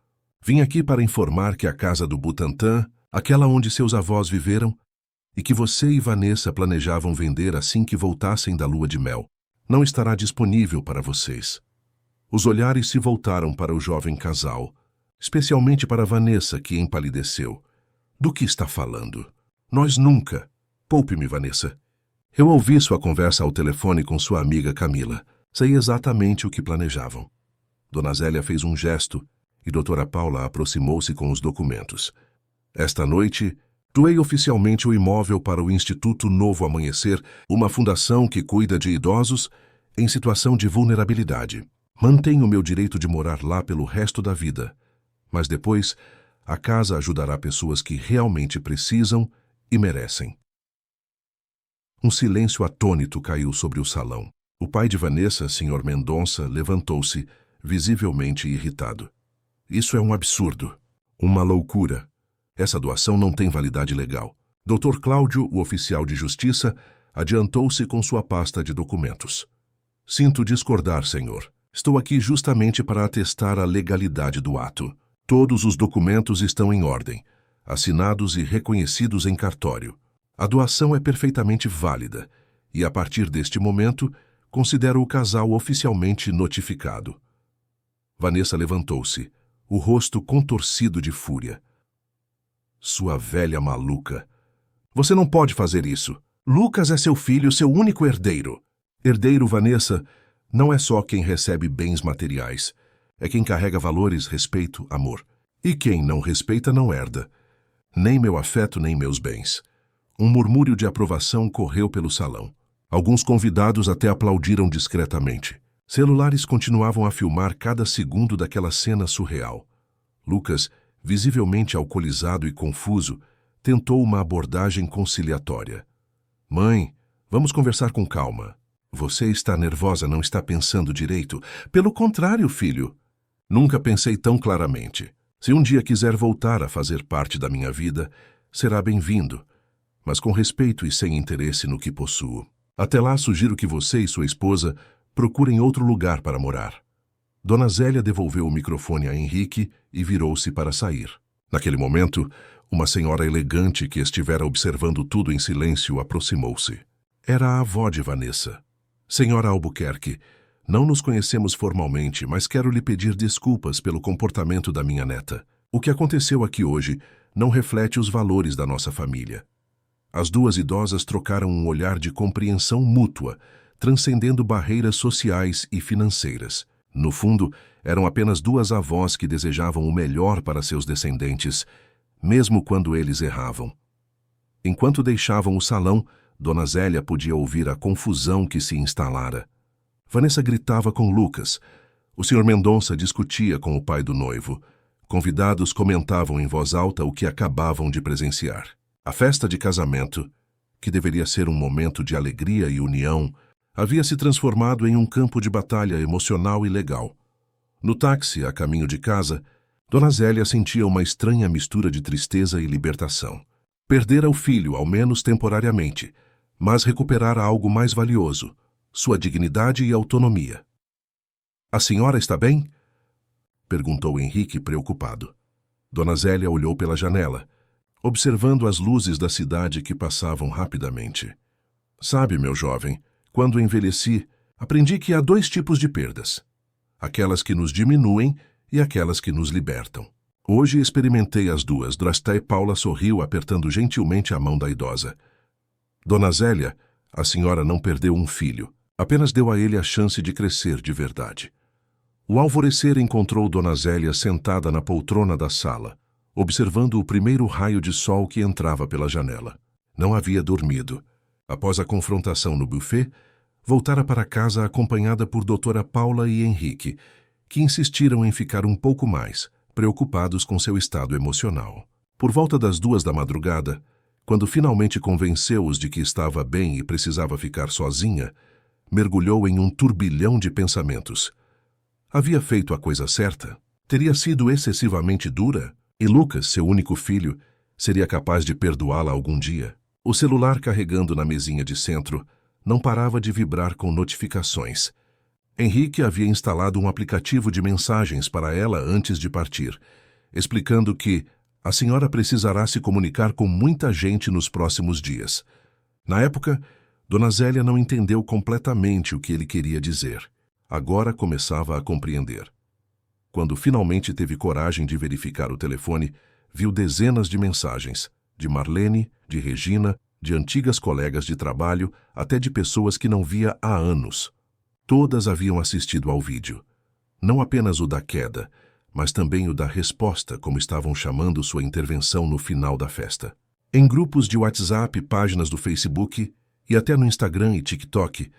Vim aqui para informar que a casa do Butantã, aquela onde seus avós viveram, e que você e Vanessa planejavam vender assim que voltassem da lua de mel, não estará disponível para vocês. Os olhares se voltaram para o jovem casal, especialmente para Vanessa, que empalideceu. Do que está falando? Nós nunca. Poupe-me, Vanessa. Eu ouvi sua conversa ao telefone com sua amiga Camila. Sei exatamente o que planejavam. Dona Zélia fez um gesto e doutora Paula aproximou-se com os documentos. Esta noite, doei oficialmente o imóvel para o Instituto Novo Amanhecer, uma fundação que cuida de idosos em situação de vulnerabilidade. Mantenho meu direito de morar lá pelo resto da vida, mas depois a casa ajudará pessoas que realmente precisam e merecem. Um silêncio atônito caiu sobre o salão. O pai de Vanessa, Sr. Mendonça, levantou-se, visivelmente irritado. Isso é um absurdo. Uma loucura. Essa doação não tem validade legal. Dr. Cláudio, o oficial de justiça, adiantou-se com sua pasta de documentos. Sinto discordar, senhor. Estou aqui justamente para atestar a legalidade do ato. Todos os documentos estão em ordem, assinados e reconhecidos em cartório. A doação é perfeitamente válida e, a partir deste momento, considero o casal oficialmente notificado. Vanessa levantou-se, o rosto contorcido de fúria. Sua velha maluca. Você não pode fazer isso. Lucas é seu filho, seu único herdeiro. Herdeiro, Vanessa, não é só quem recebe bens materiais. É quem carrega valores, respeito, amor. E quem não respeita não herda. Nem meu afeto, nem meus bens. Um murmúrio de aprovação correu pelo salão. Alguns convidados até aplaudiram discretamente. Celulares continuavam a filmar cada segundo daquela cena surreal. Lucas, visivelmente alcoolizado e confuso, tentou uma abordagem conciliatória. Mãe, vamos conversar com calma. Você está nervosa, não está pensando direito. Pelo contrário, filho. Nunca pensei tão claramente. Se um dia quiser voltar a fazer parte da minha vida, será bem-vindo, mas com respeito e sem interesse no que possuo. Até lá, sugiro que você e sua esposa procurem outro lugar para morar. Dona Zélia devolveu o microfone a Henrique e virou-se para sair. Naquele momento, uma senhora elegante que estivera observando tudo em silêncio aproximou-se. Era a avó de Vanessa. Senhora Albuquerque, não nos conhecemos formalmente, mas quero lhe pedir desculpas pelo comportamento da minha neta. O que aconteceu aqui hoje não reflete os valores da nossa família. As duas idosas trocaram um olhar de compreensão mútua, transcendendo barreiras sociais e financeiras. No fundo, eram apenas duas avós que desejavam o melhor para seus descendentes, mesmo quando eles erravam. Enquanto deixavam o salão, Dona Zélia podia ouvir a confusão que se instalara. Vanessa gritava com Lucas. O Sr. Mendonça discutia com o pai do noivo. Convidados comentavam em voz alta o que acabavam de presenciar. A festa de casamento, que deveria ser um momento de alegria e união, havia se transformado em um campo de batalha emocional e legal. No táxi, a caminho de casa, Dona Zélia sentia uma estranha mistura de tristeza e libertação. Perdera o filho, ao menos temporariamente, mas recuperara algo mais valioso, sua dignidade e autonomia. A senhora está bem? Perguntou Henrique, preocupado. Dona Zélia olhou pela janela, observando as luzes da cidade que passavam rapidamente. Sabe, meu jovem, quando envelheci, aprendi que há dois tipos de perdas. Aquelas que nos diminuem e aquelas que nos libertam. Hoje experimentei as duas. Drastei Paula sorriu, apertando gentilmente a mão da idosa. Dona Zélia, a senhora não perdeu um filho. Apenas deu a ele a chance de crescer de verdade. O alvorecer encontrou Dona Zélia sentada na poltrona da sala, observando o primeiro raio de sol que entrava pela janela. Não havia dormido. Após a confrontação no buffet, voltara para casa acompanhada por doutora Paula e Henrique, que insistiram em ficar um pouco mais, preocupados com seu estado emocional. Por volta das 2 da madrugada, quando finalmente convenceu-os de que estava bem e precisava ficar sozinha, mergulhou em um turbilhão de pensamentos. Havia feito a coisa certa? Teria sido excessivamente dura? E Lucas, seu único filho, seria capaz de perdoá-la algum dia? O celular carregando na mesinha de centro não parava de vibrar com notificações. Henrique havia instalado um aplicativo de mensagens para ela antes de partir, explicando que a senhora precisará se comunicar com muita gente nos próximos dias. Na época, Dona Zélia não entendeu completamente o que ele queria dizer. Agora começava a compreender. Quando finalmente teve coragem de verificar o telefone, viu dezenas de mensagens, de Marlene, de Regina, de antigas colegas de trabalho, até de pessoas que não via há anos. Todas haviam assistido ao vídeo. Não apenas o da queda, mas também o da resposta, como estavam chamando sua intervenção no final da festa. Em grupos de WhatsApp, páginas do Facebook e até no Instagram e TikTok,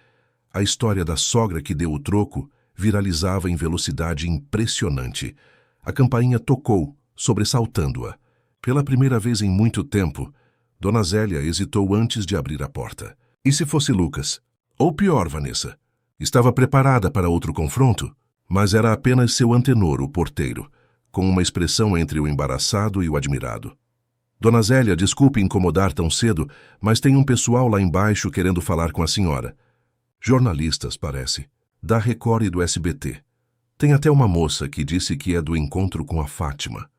a história da sogra que deu o troco viralizava em velocidade impressionante. A campainha tocou, sobressaltando-a. Pela primeira vez em muito tempo, Dona Zélia hesitou antes de abrir a porta. E se fosse Lucas? Ou pior, Vanessa? Estava preparada para outro confronto? Mas era apenas seu antenor, o porteiro, com uma expressão entre o embaraçado e o admirado. Dona Zélia, desculpe incomodar tão cedo, mas tem um pessoal lá embaixo querendo falar com a senhora. Jornalistas, parece. Da Record e do SBT. Tem até uma moça que disse que é do encontro com a Fátima.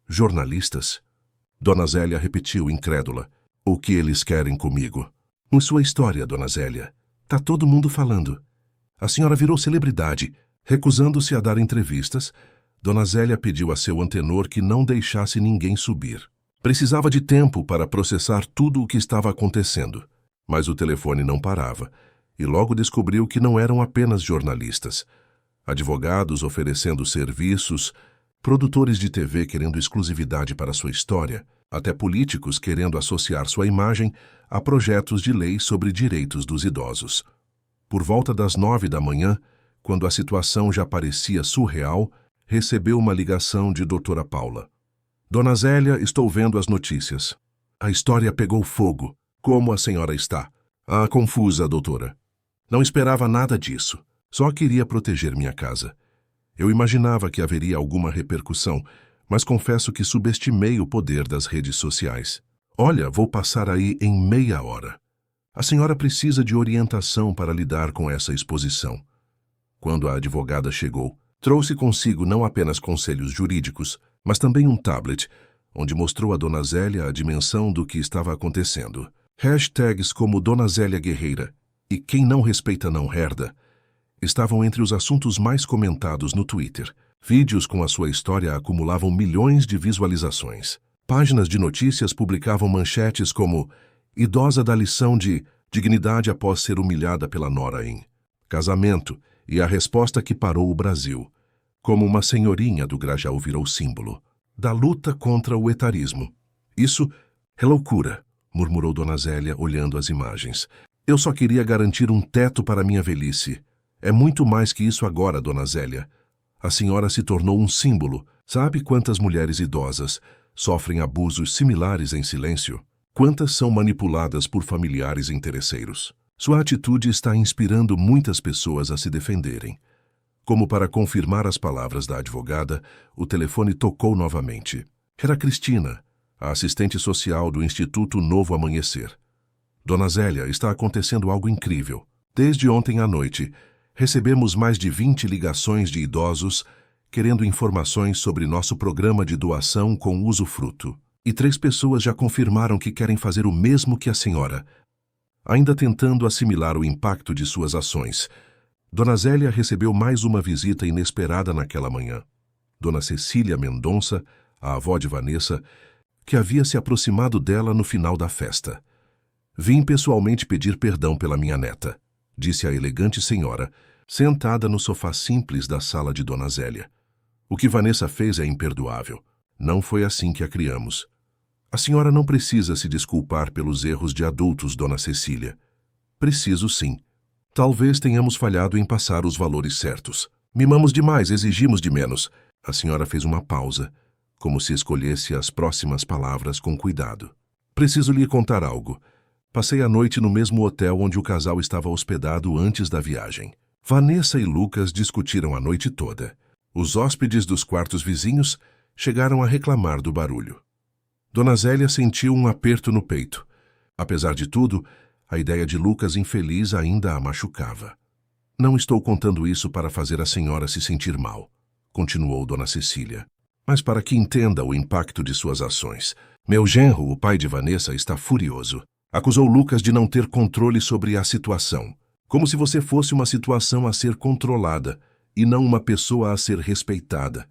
Jornalistas? Dona Zélia repetiu, incrédula. O que eles querem comigo? Em sua história, Dona Zélia. Tá todo mundo falando. A senhora virou celebridade. Recusando-se a dar entrevistas, Dona Zélia pediu a seu antenor que não deixasse ninguém subir. Precisava de tempo para processar tudo o que estava acontecendo, mas o telefone não parava, e logo descobriu que não eram apenas jornalistas. Advogados oferecendo serviços, produtores de TV querendo exclusividade para sua história, até políticos querendo associar sua imagem a projetos de lei sobre direitos dos idosos. Por volta das 9 da manhã, quando a situação já parecia surreal, recebeu uma ligação de doutora Paula. Dona Zélia, estou vendo as notícias. A história pegou fogo. Como a senhora está? Ah, confusa, doutora. Não esperava nada disso. Só queria proteger minha casa. Eu imaginava que haveria alguma repercussão, mas confesso que subestimei o poder das redes sociais. Olha, vou passar aí em meia hora. A senhora precisa de orientação para lidar com essa exposição. Quando a advogada chegou, trouxe consigo não apenas conselhos jurídicos, mas também um tablet, onde mostrou a Dona Zélia a dimensão do que estava acontecendo. Hashtags como Dona Zélia Guerreira e Quem Não Respeita Não Herda estavam entre os assuntos mais comentados no Twitter. Vídeos com a sua história acumulavam milhões de visualizações. Páginas de notícias publicavam manchetes como Idosa dá lição de dignidade após ser humilhada pela nora em casamento, e a resposta que parou o Brasil. Como uma senhorinha do Grajaú virou símbolo da luta contra o etarismo. Isso é loucura, murmurou Dona Zélia, olhando as imagens. Eu só queria garantir um teto para minha velhice. É muito mais que isso agora, Dona Zélia. A senhora se tornou um símbolo. Sabe quantas mulheres idosas sofrem abusos similares em silêncio? Quantas são manipuladas por familiares interesseiros? Sua atitude está inspirando muitas pessoas a se defenderem. Como para confirmar as palavras da advogada, o telefone tocou novamente. Era Cristina, a assistente social do Instituto Novo Amanhecer. Dona Zélia, está acontecendo algo incrível. Desde ontem à noite, recebemos mais de 20 ligações de idosos querendo informações sobre nosso programa de doação com usufruto. E 3 pessoas já confirmaram que querem fazer o mesmo que a senhora, ainda tentando assimilar o impacto de suas ações. Dona Zélia recebeu mais uma visita inesperada naquela manhã. Dona Cecília Mendonça, a avó de Vanessa, que havia se aproximado dela no final da festa. Vim pessoalmente pedir perdão pela minha neta, disse a elegante senhora, sentada no sofá simples da sala de Dona Zélia. O que Vanessa fez é imperdoável. Não foi assim que a criamos. A senhora não precisa se desculpar pelos erros de adultos, Dona Cecília. Preciso sim. Talvez tenhamos falhado em passar os valores certos. Mimamos demais, exigimos de menos. A senhora fez uma pausa, como se escolhesse as próximas palavras com cuidado. Preciso lhe contar algo. Passei a noite no mesmo hotel onde o casal estava hospedado antes da viagem. Vanessa e Lucas discutiram a noite toda. Os hóspedes dos quartos vizinhos chegaram a reclamar do barulho. Dona Zélia sentiu um aperto no peito. Apesar de tudo, a ideia de Lucas infeliz ainda a machucava. Não estou contando isso para fazer a senhora se sentir mal, continuou Dona Cecília, mas para que entenda o impacto de suas ações. Meu genro, o pai de Vanessa, está furioso. Acusou Lucas de não ter controle sobre a situação, como se você fosse uma situação a ser controlada e não uma pessoa a ser respeitada.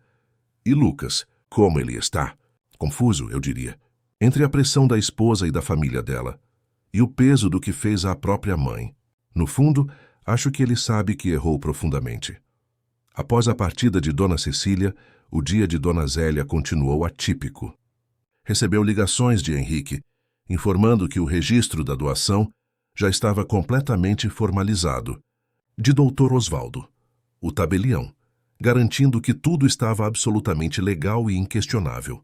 E Lucas, como ele está? Confuso, eu diria, entre a pressão da esposa e da família dela, e o peso do que fez à própria mãe. No fundo, acho que ele sabe que errou profundamente. Após a partida de Dona Cecília, o dia de Dona Zélia continuou atípico. Recebeu ligações de Henrique, informando que o registro da doação já estava completamente formalizado, de Dr. Osvaldo, o tabelião, garantindo que tudo estava absolutamente legal e inquestionável.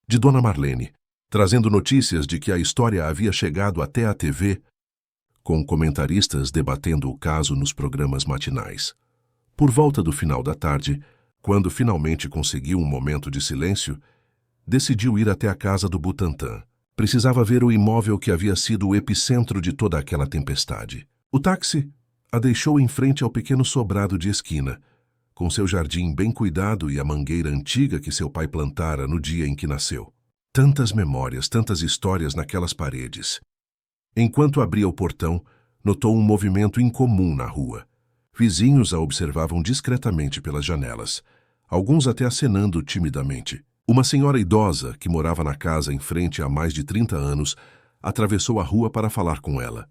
De Dona Marlene, trazendo notícias de que a história havia chegado até a TV, com comentaristas debatendo o caso nos programas matinais. Por volta do final da tarde, quando finalmente conseguiu um momento de silêncio, decidiu ir até a casa do Butantã. Precisava ver o imóvel que havia sido o epicentro de toda aquela tempestade. O táxi a deixou em frente ao pequeno sobrado de esquina, com seu jardim bem cuidado e a mangueira antiga que seu pai plantara no dia em que nasceu. Tantas memórias, tantas histórias naquelas paredes. Enquanto abria o portão, notou um movimento incomum na rua. Vizinhos a observavam discretamente pelas janelas, alguns até acenando timidamente. Uma senhora idosa, que morava na casa em frente há mais de 30 anos, atravessou a rua para falar com ela.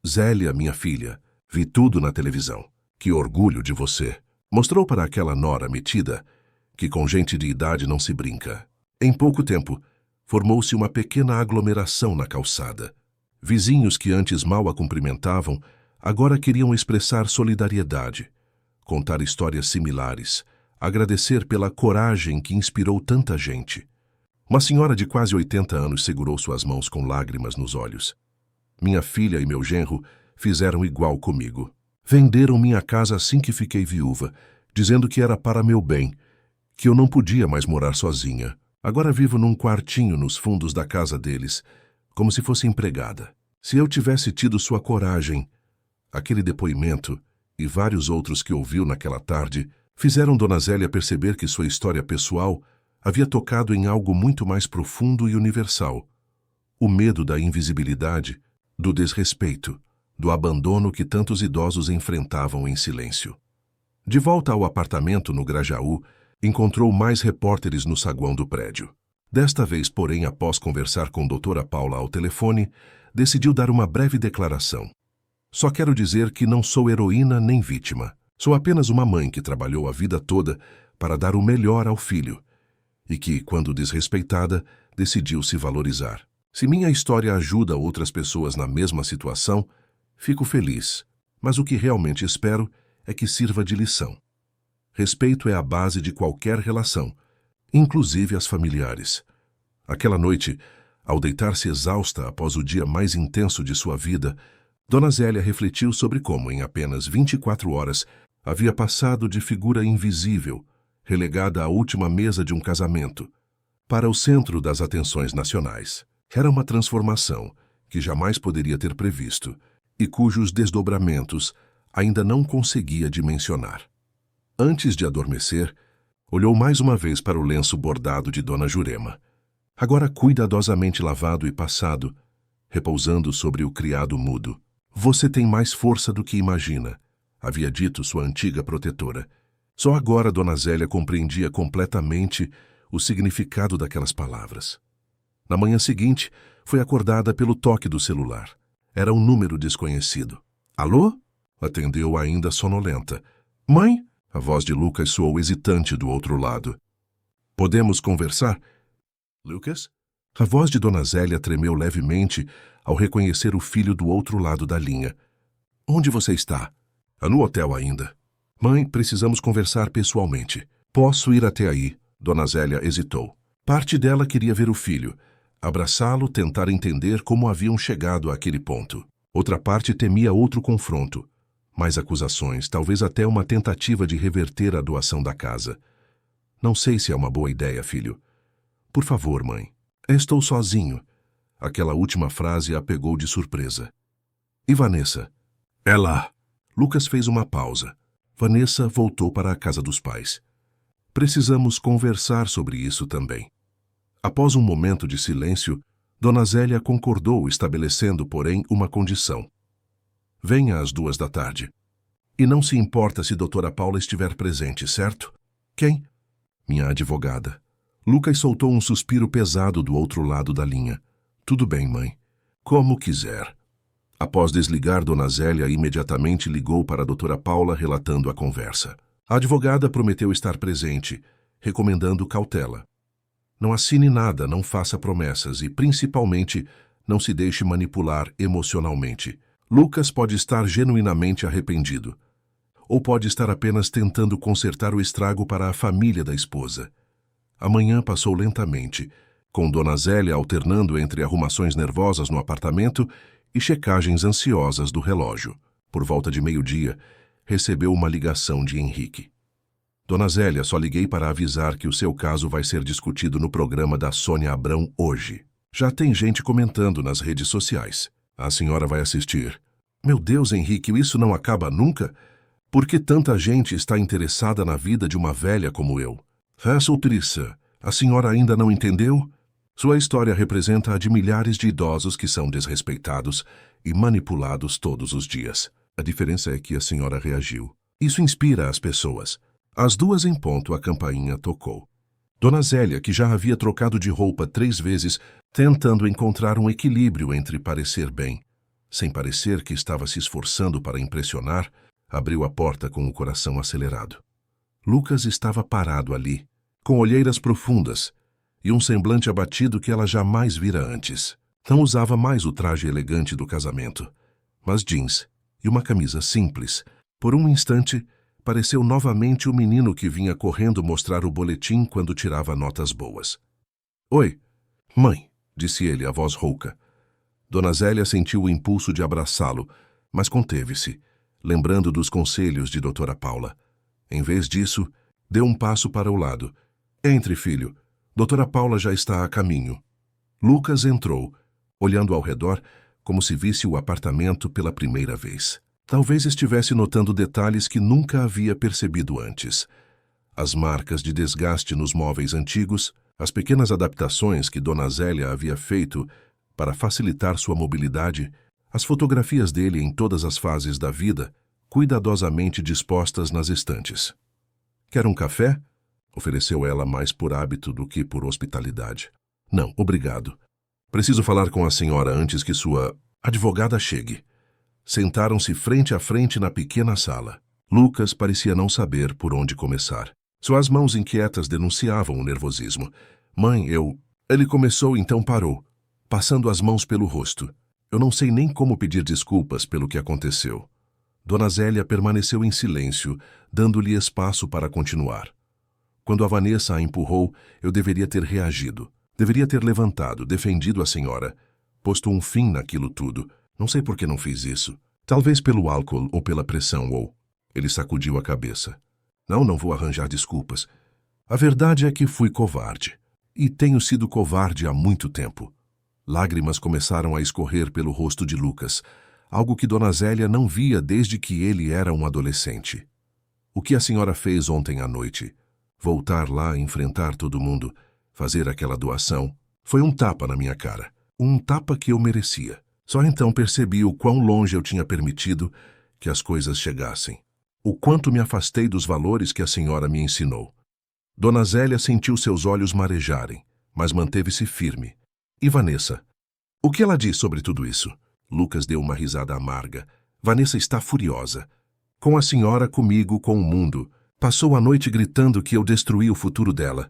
Zélia, minha filha, vi tudo na televisão. Que orgulho de você. Mostrou para aquela nora metida que com gente de idade não se brinca. Em pouco tempo, formou-se uma pequena aglomeração na calçada. Vizinhos que antes mal a cumprimentavam, agora queriam expressar solidariedade, contar histórias similares, agradecer pela coragem que inspirou tanta gente. Uma senhora de quase 80 anos segurou suas mãos com lágrimas nos olhos. Minha filha e meu genro fizeram igual comigo. Venderam minha casa assim que fiquei viúva, dizendo que era para meu bem, que eu não podia mais morar sozinha. Agora vivo num quartinho nos fundos da casa deles, como se fosse empregada. Se eu tivesse tido sua coragem, aquele depoimento e vários outros que ouviu naquela tarde fizeram Dona Zélia perceber que sua história pessoal havia tocado em algo muito mais profundo e universal. O medo da invisibilidade, do desrespeito, do abandono que tantos idosos enfrentavam em silêncio. De volta ao apartamento no Grajaú, encontrou mais repórteres no saguão do prédio. Desta vez, porém, após conversar com doutora Paula ao telefone, decidiu dar uma breve declaração. Só quero dizer que não sou heroína nem vítima. Sou apenas uma mãe que trabalhou a vida toda para dar o melhor ao filho e que, quando desrespeitada, decidiu se valorizar. Se minha história ajuda outras pessoas na mesma situação, fico feliz, mas o que realmente espero é que sirva de lição. Respeito é a base de qualquer relação, inclusive as familiares. Aquela noite, ao deitar-se exausta após o dia mais intenso de sua vida, Dona Zélia refletiu sobre como, em apenas 24 horas, havia passado de figura invisível, relegada à última mesa de um casamento, para o centro das atenções nacionais. Era uma transformação que jamais poderia ter previsto e cujos desdobramentos ainda não conseguia dimensionar. Antes de adormecer, olhou mais uma vez para o lenço bordado de Dona Jurema, agora cuidadosamente lavado e passado, repousando sobre o criado mudo. Você tem mais força do que imagina, havia dito sua antiga protetora. Só agora Dona Zélia compreendia completamente o significado daquelas palavras. Na manhã seguinte, foi acordada pelo toque do celular. Era um número desconhecido. Alô? Atendeu ainda sonolenta. Mãe? A voz de Lucas soou hesitante do outro lado. Podemos conversar? Lucas? A voz de Dona Zélia tremeu levemente ao reconhecer o filho do outro lado da linha. Onde você está? No hotel ainda. Mãe, precisamos conversar pessoalmente. Posso ir até aí? Dona Zélia hesitou. Parte dela queria ver o filho, abraçá-lo, tentar entender como haviam chegado àquele ponto. Outra parte temia outro confronto, mais acusações, talvez até uma tentativa de reverter a doação da casa. Não sei se é uma boa ideia, filho. Por favor, mãe. Estou sozinho. Aquela última frase a pegou de surpresa. E Vanessa? Ela... Lucas fez uma pausa. Vanessa voltou para a casa dos pais. Precisamos conversar sobre isso também. Após um momento de silêncio, Dona Zélia concordou, estabelecendo, porém, uma condição. Venha às 14h. E não se importa se doutora Paula estiver presente, certo? Quem? Minha advogada. Lucas soltou um suspiro pesado do outro lado da linha. Tudo bem, mãe. Como quiser. Após desligar, Dona Zélia imediatamente ligou para a doutora Paula relatando a conversa. A advogada prometeu estar presente, recomendando cautela. Não assine nada, não faça promessas e, principalmente, não se deixe manipular emocionalmente. Lucas pode estar genuinamente arrependido, ou pode estar apenas tentando consertar o estrago para a família da esposa. A manhã passou lentamente, com Dona Zélia alternando entre arrumações nervosas no apartamento e checagens ansiosas do relógio. Por volta de meio-dia, recebeu uma ligação de Henrique. Dona Zélia, só liguei para avisar que o seu caso vai ser discutido no programa da Sônia Abrão hoje. Já tem gente comentando nas redes sociais. A senhora vai assistir. Meu Deus, Henrique, isso não acaba nunca? Por que tanta gente está interessada na vida de uma velha como eu? Trissa, a senhora ainda não entendeu? Sua história representa a de milhares de idosos que são desrespeitados e manipulados todos os dias. A diferença é que a senhora reagiu. Isso inspira as pessoas. Às 2:00 a campainha tocou. Dona Zélia, que já havia trocado de roupa 3 vezes, tentando encontrar um equilíbrio entre parecer bem, sem parecer que estava se esforçando para impressionar, abriu a porta com o coração acelerado. Lucas estava parado ali, com olheiras profundas e um semblante abatido que ela jamais vira antes. Não usava mais o traje elegante do casamento, mas jeans e uma camisa simples. Por um instante, pareceu novamente o menino que vinha correndo mostrar o boletim quando tirava notas boas. Oi, mãe, disse ele, a voz rouca. Dona Zélia sentiu o impulso de abraçá-lo, mas conteve-se, lembrando dos conselhos de doutora Paula. Em vez disso, deu um passo para o lado. Entre, filho. Doutora Paula já está a caminho. Lucas entrou, olhando ao redor como se visse o apartamento pela primeira vez. Talvez estivesse notando detalhes que nunca havia percebido antes. As marcas de desgaste nos móveis antigos, as pequenas adaptações que Dona Zélia havia feito para facilitar sua mobilidade, as fotografias dele em todas as fases da vida, cuidadosamente dispostas nas estantes. Quer um café? Ofereceu ela mais por hábito do que por hospitalidade. Não, obrigado. Preciso falar com a senhora antes que sua advogada chegue. Sentaram-se frente a frente na pequena sala. Lucas parecia não saber por onde começar. Suas mãos inquietas denunciavam o nervosismo. Mãe, Ele começou, então parou, passando as mãos pelo rosto. Eu não sei nem como pedir desculpas pelo que aconteceu. Dona Zélia permaneceu em silêncio, dando-lhe espaço para continuar. Quando a Vanessa a empurrou, eu deveria ter reagido. Deveria ter levantado, defendido a senhora, posto um fim naquilo tudo. Não sei por que não fiz isso. Talvez pelo álcool ou pela pressão, ou... Ele sacudiu a cabeça. Não vou arranjar desculpas. A verdade é que fui covarde. E tenho sido covarde há muito tempo. Lágrimas começaram a escorrer pelo rosto de Lucas, algo que Dona Zélia não via desde que ele era um adolescente. O que a senhora fez ontem à noite? Voltar lá, enfrentar todo mundo, fazer aquela doação, foi um tapa na minha cara. Um tapa que eu merecia. Só então percebi o quão longe eu tinha permitido que as coisas chegassem. O quanto me afastei dos valores que a senhora me ensinou. Dona Zélia sentiu seus olhos marejarem, mas manteve-se firme. E Vanessa? O que ela diz sobre tudo isso? Lucas deu uma risada amarga. Vanessa está furiosa. Com a senhora, comigo, com o mundo. Passou a noite gritando que eu destruí o futuro dela,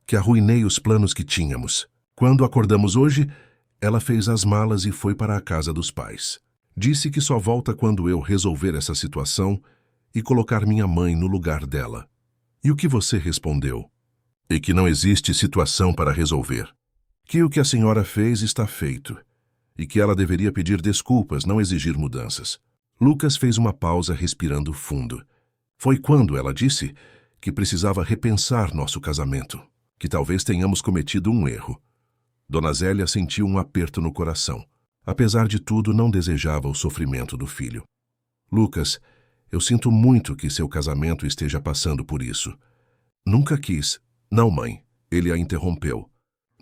que arruinei os planos que tínhamos. Quando acordamos hoje, ela fez as malas e foi para a casa dos pais. Disse que só volta quando eu resolver essa situação e colocar minha mãe no lugar dela. E o que você respondeu? E que não existe situação para resolver. Que o que a senhora fez está feito. E que ela deveria pedir desculpas, não exigir mudanças. Lucas fez uma pausa respirando fundo. Foi quando ela disse que precisava repensar nosso casamento, que talvez tenhamos cometido um erro. Dona Zélia sentiu um aperto no coração. Apesar de tudo, não desejava o sofrimento do filho. Lucas, eu sinto muito que seu casamento esteja passando por isso. Nunca quis. Não, mãe. Ele a interrompeu.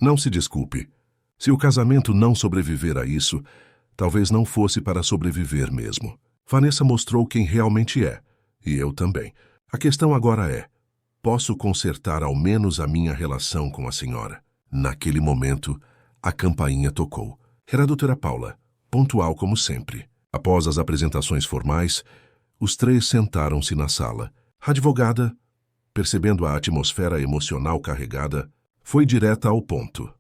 Não se desculpe. Se o casamento não sobreviver a isso, talvez não fosse para sobreviver mesmo. Vanessa mostrou quem realmente é. E eu também. A questão agora é, posso consertar ao menos a minha relação com a senhora. Naquele momento, a campainha tocou. Era a doutora Paula, pontual como sempre. Após as apresentações formais, os três sentaram-se na sala. A advogada, percebendo a atmosfera emocional carregada, foi direta ao ponto.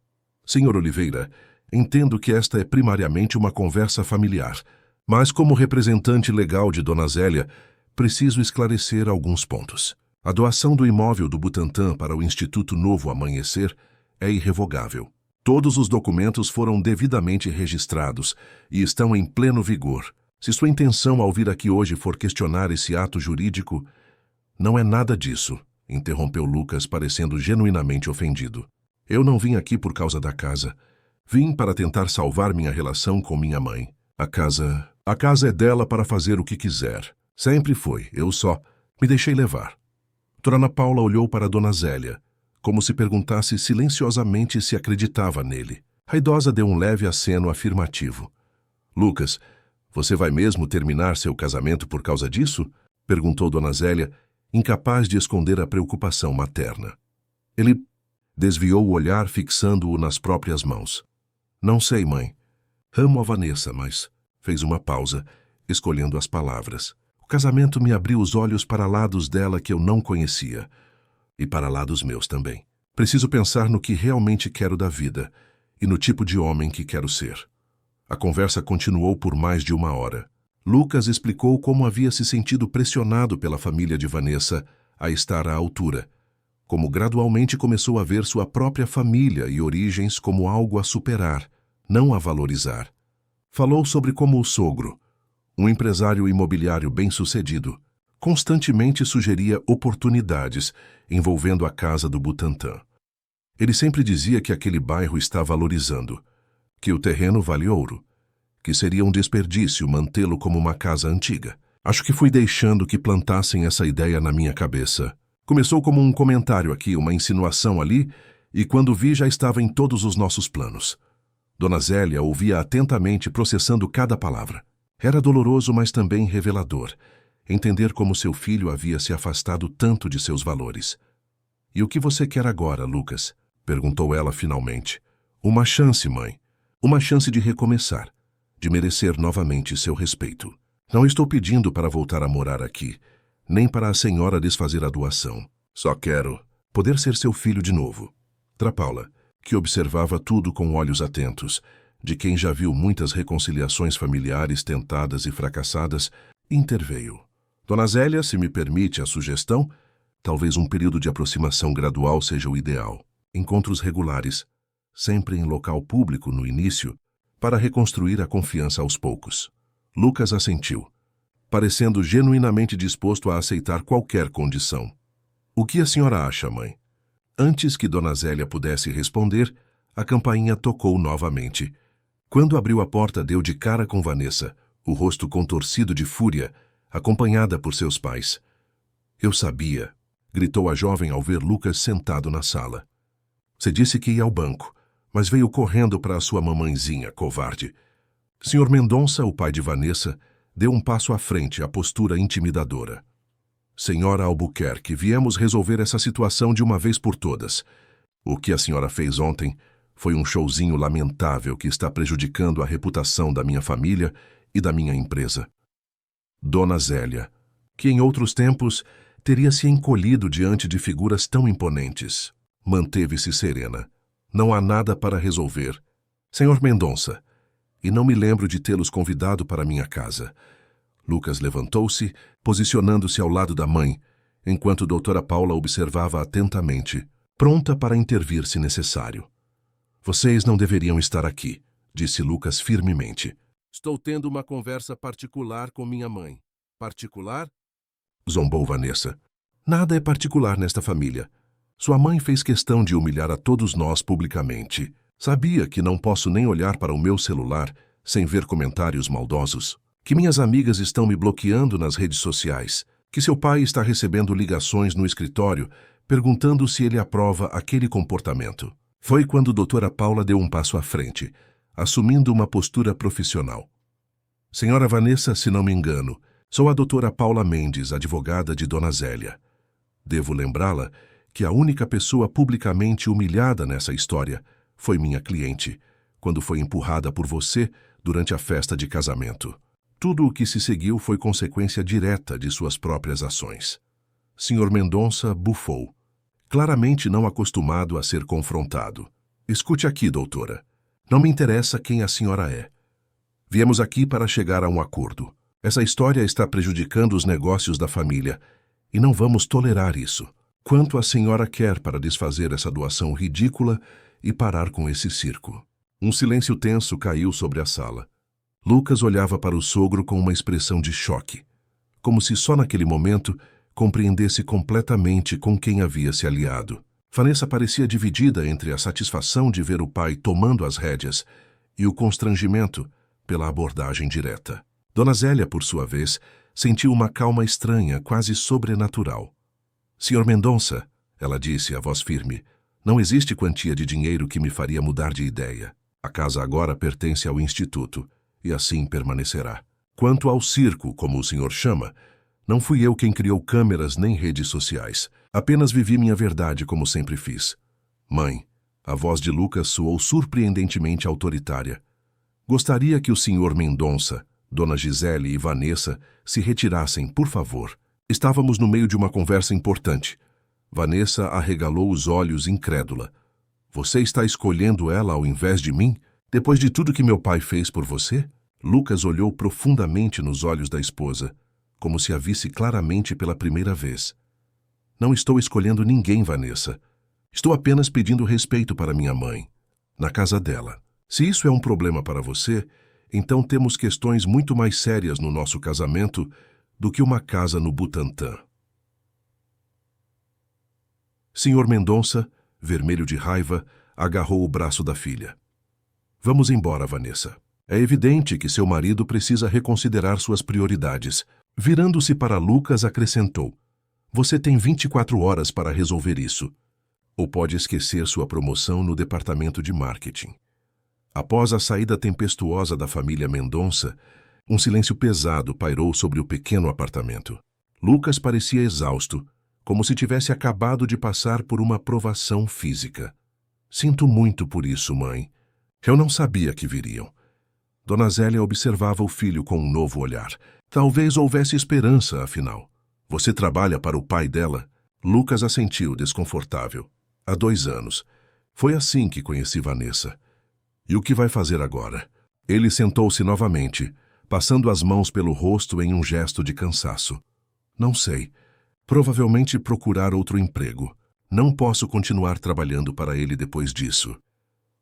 Senhor Oliveira, entendo que esta é primariamente uma conversa familiar, mas como representante legal de Dona Zélia, preciso esclarecer alguns pontos. A doação do imóvel do Butantã para o Instituto Novo Amanhecer é irrevogável. Todos os documentos foram devidamente registrados e estão em pleno vigor. Se sua intenção ao vir aqui hoje for questionar esse ato jurídico, não é nada disso, interrompeu Lucas, parecendo genuinamente ofendido. Eu não vim aqui por causa da casa. Vim para tentar salvar minha relação com minha mãe. A casa é dela para fazer o que quiser. Sempre foi, eu só me deixei levar. Dona Paula olhou para Dona Zélia, como se perguntasse silenciosamente se acreditava nele. A idosa deu um leve aceno afirmativo. Lucas, você vai mesmo terminar seu casamento por causa disso? Perguntou Dona Zélia, incapaz de esconder a preocupação materna. Ele desviou o olhar, fixando-o nas próprias mãos. Não sei, mãe. Amo a Vanessa, mas... Fez uma pausa, escolhendo as palavras. O casamento me abriu os olhos para lados dela que eu não conhecia. E para lados meus também. Preciso pensar no que realmente quero da vida e no tipo de homem que quero ser. A conversa continuou por mais de 1 hora. Lucas explicou como havia se sentido pressionado pela família de Vanessa a estar à altura, como gradualmente começou a ver sua própria família e origens como algo a superar, não a valorizar. Falou sobre como o sogro, um empresário imobiliário bem-sucedido, constantemente sugeria oportunidades envolvendo a casa do Butantã. Ele sempre dizia que aquele bairro está valorizando, que o terreno vale ouro, que seria um desperdício mantê-lo como uma casa antiga. Acho que fui deixando que plantassem essa ideia na minha cabeça. Começou como um comentário aqui, uma insinuação ali, e quando vi já estava em todos os nossos planos. Dona Zélia ouvia atentamente, processando cada palavra. Era doloroso, mas também revelador, entender como seu filho havia se afastado tanto de seus valores. E o que você quer agora, Lucas? Perguntou ela finalmente. Uma chance, mãe. Uma chance de recomeçar, de merecer novamente seu respeito. Não estou pedindo para voltar a morar aqui, nem para a senhora desfazer a doação. Só quero poder ser seu filho de novo. Dona Paula, que observava tudo com olhos atentos, de quem já viu muitas reconciliações familiares tentadas e fracassadas, interveio. Dona Zélia, se me permite a sugestão, talvez um período de aproximação gradual seja o ideal. Encontros regulares, sempre em local público no início, para reconstruir a confiança aos poucos. Lucas assentiu, parecendo genuinamente disposto a aceitar qualquer condição. O que a senhora acha, mãe? Antes que Dona Zélia pudesse responder, a campainha tocou novamente. Quando abriu a porta, deu de cara com Vanessa, o rosto contorcido de fúria, acompanhada por seus pais. Eu sabia, gritou a jovem ao ver Lucas sentado na sala. Você disse que ia ao banco, mas veio correndo para a sua mamãezinha, covarde. Senhor Mendonça, o pai de Vanessa, deu um passo à frente, a postura intimidadora. Senhora Albuquerque, viemos resolver essa situação de uma vez por todas. O que a senhora fez ontem foi um showzinho lamentável que está prejudicando a reputação da minha família e da minha empresa. Dona Zélia, que em outros tempos teria se encolhido diante de figuras tão imponentes, manteve-se serena. Não há nada para resolver. Senhor Mendonça, e não me lembro de tê-los convidado para minha casa. Lucas levantou-se, posicionando-se ao lado da mãe, enquanto doutora Paula observava atentamente, pronta para intervir se necessário. Vocês não deveriam estar aqui, disse Lucas firmemente. Estou tendo uma conversa particular com minha mãe. Particular? Zombou Vanessa. Nada é particular nesta família. Sua mãe fez questão de humilhar a todos nós publicamente. Sabia que não posso nem olhar para o meu celular sem ver comentários maldosos. Que minhas amigas estão me bloqueando nas redes sociais. Que seu pai está recebendo ligações no escritório perguntando se ele aprova aquele comportamento. Foi quando a doutora Paula deu um passo à frente, assumindo uma postura profissional. Senhora Vanessa, se não me engano, sou a doutora Paula Mendes, advogada de Dona Zélia. Devo lembrá-la que a única pessoa publicamente humilhada nessa história foi minha cliente, quando foi empurrada por você durante a festa de casamento. Tudo o que se seguiu foi consequência direta de suas próprias ações. Sr. Mendonça bufou, claramente não acostumado a ser confrontado. Escute aqui, doutora. Não me interessa quem a senhora é. Viemos aqui para chegar a um acordo. Essa história está prejudicando os negócios da família e não vamos tolerar isso. Quanto a senhora quer para desfazer essa doação ridícula e parar com esse circo? Um silêncio tenso caiu sobre a sala. Lucas olhava para o sogro com uma expressão de choque, como se só naquele momento compreendesse completamente com quem havia se aliado. Vanessa parecia dividida entre a satisfação de ver o pai tomando as rédeas e o constrangimento pela abordagem direta. Dona Zélia, por sua vez, sentiu uma calma estranha, quase sobrenatural. Sr. Mendonça, ela disse, a voz firme, não existe quantia de dinheiro que me faria mudar de ideia. A casa agora pertence ao Instituto, e assim permanecerá. Quanto ao circo, como o senhor chama, não fui eu quem criou câmeras nem redes sociais. Apenas vivi minha verdade como sempre fiz. Mãe, a voz de Lucas soou surpreendentemente autoritária. Gostaria que o senhor Mendonça, Dona Gisele e Vanessa se retirassem, por favor. Estávamos no meio de uma conversa importante. Vanessa arregalou os olhos incrédula. Você está escolhendo ela ao invés de mim? Depois de tudo que meu pai fez por você? Lucas olhou profundamente nos olhos da esposa, como se a visse claramente pela primeira vez. Não estou escolhendo ninguém, Vanessa. Estou apenas pedindo respeito para minha mãe, na casa dela. Se isso é um problema para você, então temos questões muito mais sérias no nosso casamento do que uma casa no Butantã. Sr. Mendonça, vermelho de raiva, agarrou o braço da filha. Vamos embora, Vanessa. É evidente que seu marido precisa reconsiderar suas prioridades. Virando-se para Lucas, acrescentou: Você tem 24 horas para resolver isso. Ou pode esquecer sua promoção no departamento de marketing. Após a saída tempestuosa da família Mendonça, um silêncio pesado pairou sobre o pequeno apartamento. Lucas parecia exausto, como se tivesse acabado de passar por uma provação física. Sinto muito por isso, mãe. Eu não sabia que viriam. Dona Zélia observava o filho com um novo olhar. Talvez houvesse esperança, afinal. Você trabalha para o pai dela? Lucas assentiu, desconfortável. Há 2 anos. Foi assim que conheci Vanessa. E o que vai fazer agora? Ele sentou-se novamente, passando as mãos pelo rosto em um gesto de cansaço. Não sei. Provavelmente procurar outro emprego. Não posso continuar trabalhando para ele depois disso.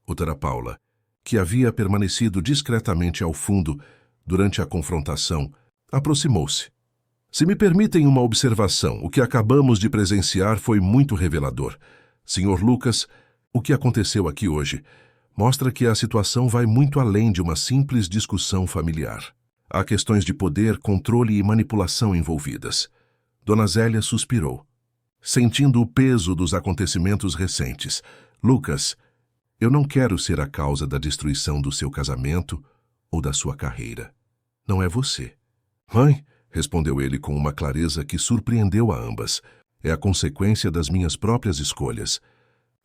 Outra Paula, que havia permanecido discretamente ao fundo durante a confrontação, aproximou-se. Se me permitem uma observação, o que acabamos de presenciar foi muito revelador. Sr. Lucas, o que aconteceu aqui hoje mostra que a situação vai muito além de uma simples discussão familiar. Há questões de poder, controle e manipulação envolvidas. Dona Zélia suspirou, sentindo o peso dos acontecimentos recentes. Lucas, eu não quero ser a causa da destruição do seu casamento ou da sua carreira. Não é você. Mãe, respondeu ele com uma clareza que surpreendeu a ambas. É a consequência das minhas próprias escolhas.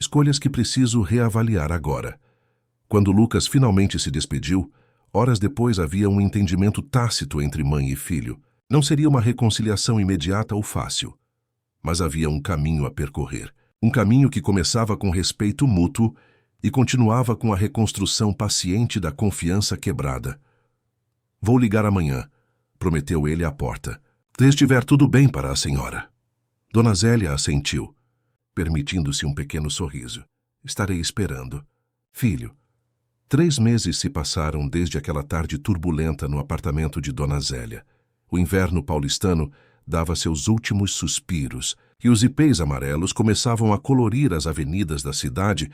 Escolhas que preciso reavaliar agora. Quando Lucas finalmente se despediu, horas depois havia um entendimento tácito entre mãe e filho. Não seria uma reconciliação imediata ou fácil, mas havia um caminho a percorrer. Um caminho que começava com respeito mútuo e continuava com a reconstrução paciente da confiança quebrada. Vou ligar amanhã, prometeu ele à porta. Se estiver tudo bem para a senhora. Dona Zélia assentiu, permitindo-se um pequeno sorriso. Estarei esperando. Filho, 3 meses se passaram desde aquela tarde turbulenta no apartamento de Dona Zélia. O inverno paulistano dava seus últimos suspiros e os ipês amarelos começavam a colorir as avenidas da cidade,